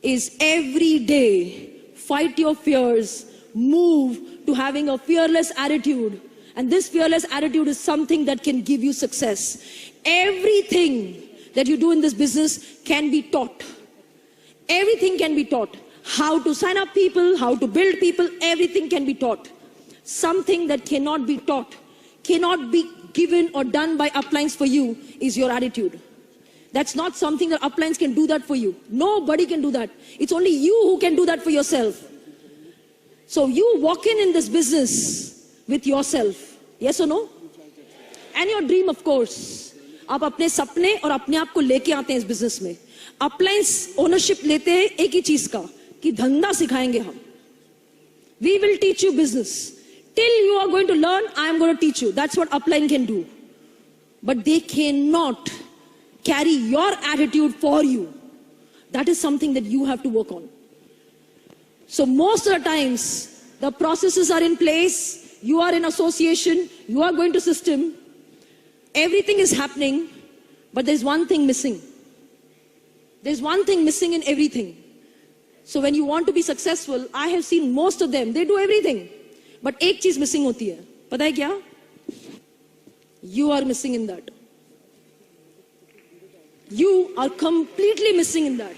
is every day, fight your fears, move to having a fearless attitude. And this fearless attitude is something that can give you success. Everything that you do in this business can be taught. Everything can be taught. How to sign up people, how to build people, everything can be taught. Something that cannot be taught, cannot be given or done by uplines for you is your attitude. That's not something that uplines can do that for you. Nobody can do that. It's only you who can do that for yourself. So you walk in this business with yourself. Yes or no? And your dream, of course. आप अपने सपने और अपने आप को लेके आते हैं इस बिजनेस में. अपलाइंस ओनरशिप लेते हैं एक ही चीज का कि धंधा सिखाएंगे हम. We will teach you business. Till you are going to learn, I am going to teach you. That's what upline can do. But they cannot carry your attitude for you. That is something that you have to work on. So most of the times, the processes are in place. You are in association. You are going to system. Everything is happening. But there's one thing missing. There's one thing missing in everything. So when you want to be successful, I have seen most of them, they do everything. But एक चीज missing होती है. पता है क्या? You are missing in that. You are completely missing in that.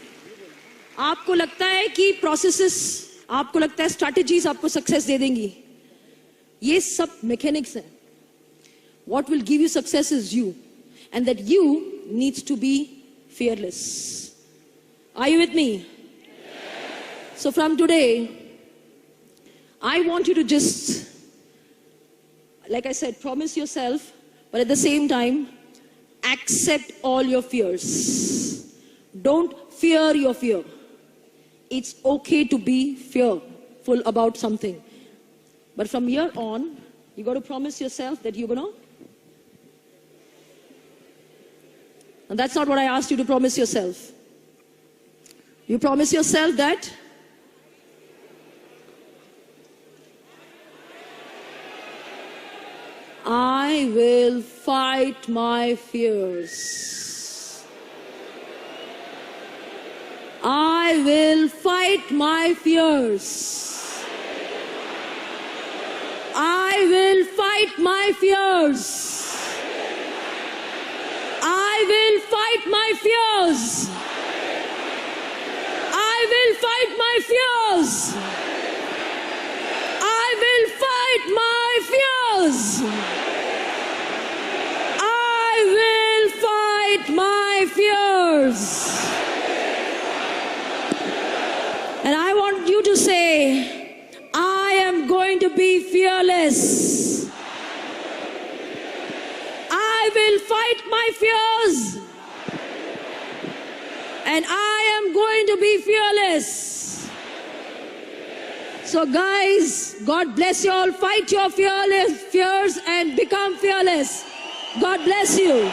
आपको लगता है कि processes, आपको लगता है strategies आपको success दे देंगी. ये सब mechanics हैं. What will give you success is you. And that you needs to be fearless. Are you with me? So from today, I want you to just, like I said, promise yourself, but at the same time, accept all your fears. Don't fear your fear. It's okay to be fearful about something. But from here on, you got to promise yourself that you're going to. And that's not what I asked you to promise yourself. You promise yourself that I will fight my fears. I will fight my fears. I will fight my fears. I will fight my fears. I will fight my fears. I will fight my fears. I will fight my fears. And I want you to say, I am going to be fearless. I will fight my fears. And I am going to be fearless. So guys, God bless you all. Fight your fears and become fearless. God bless you.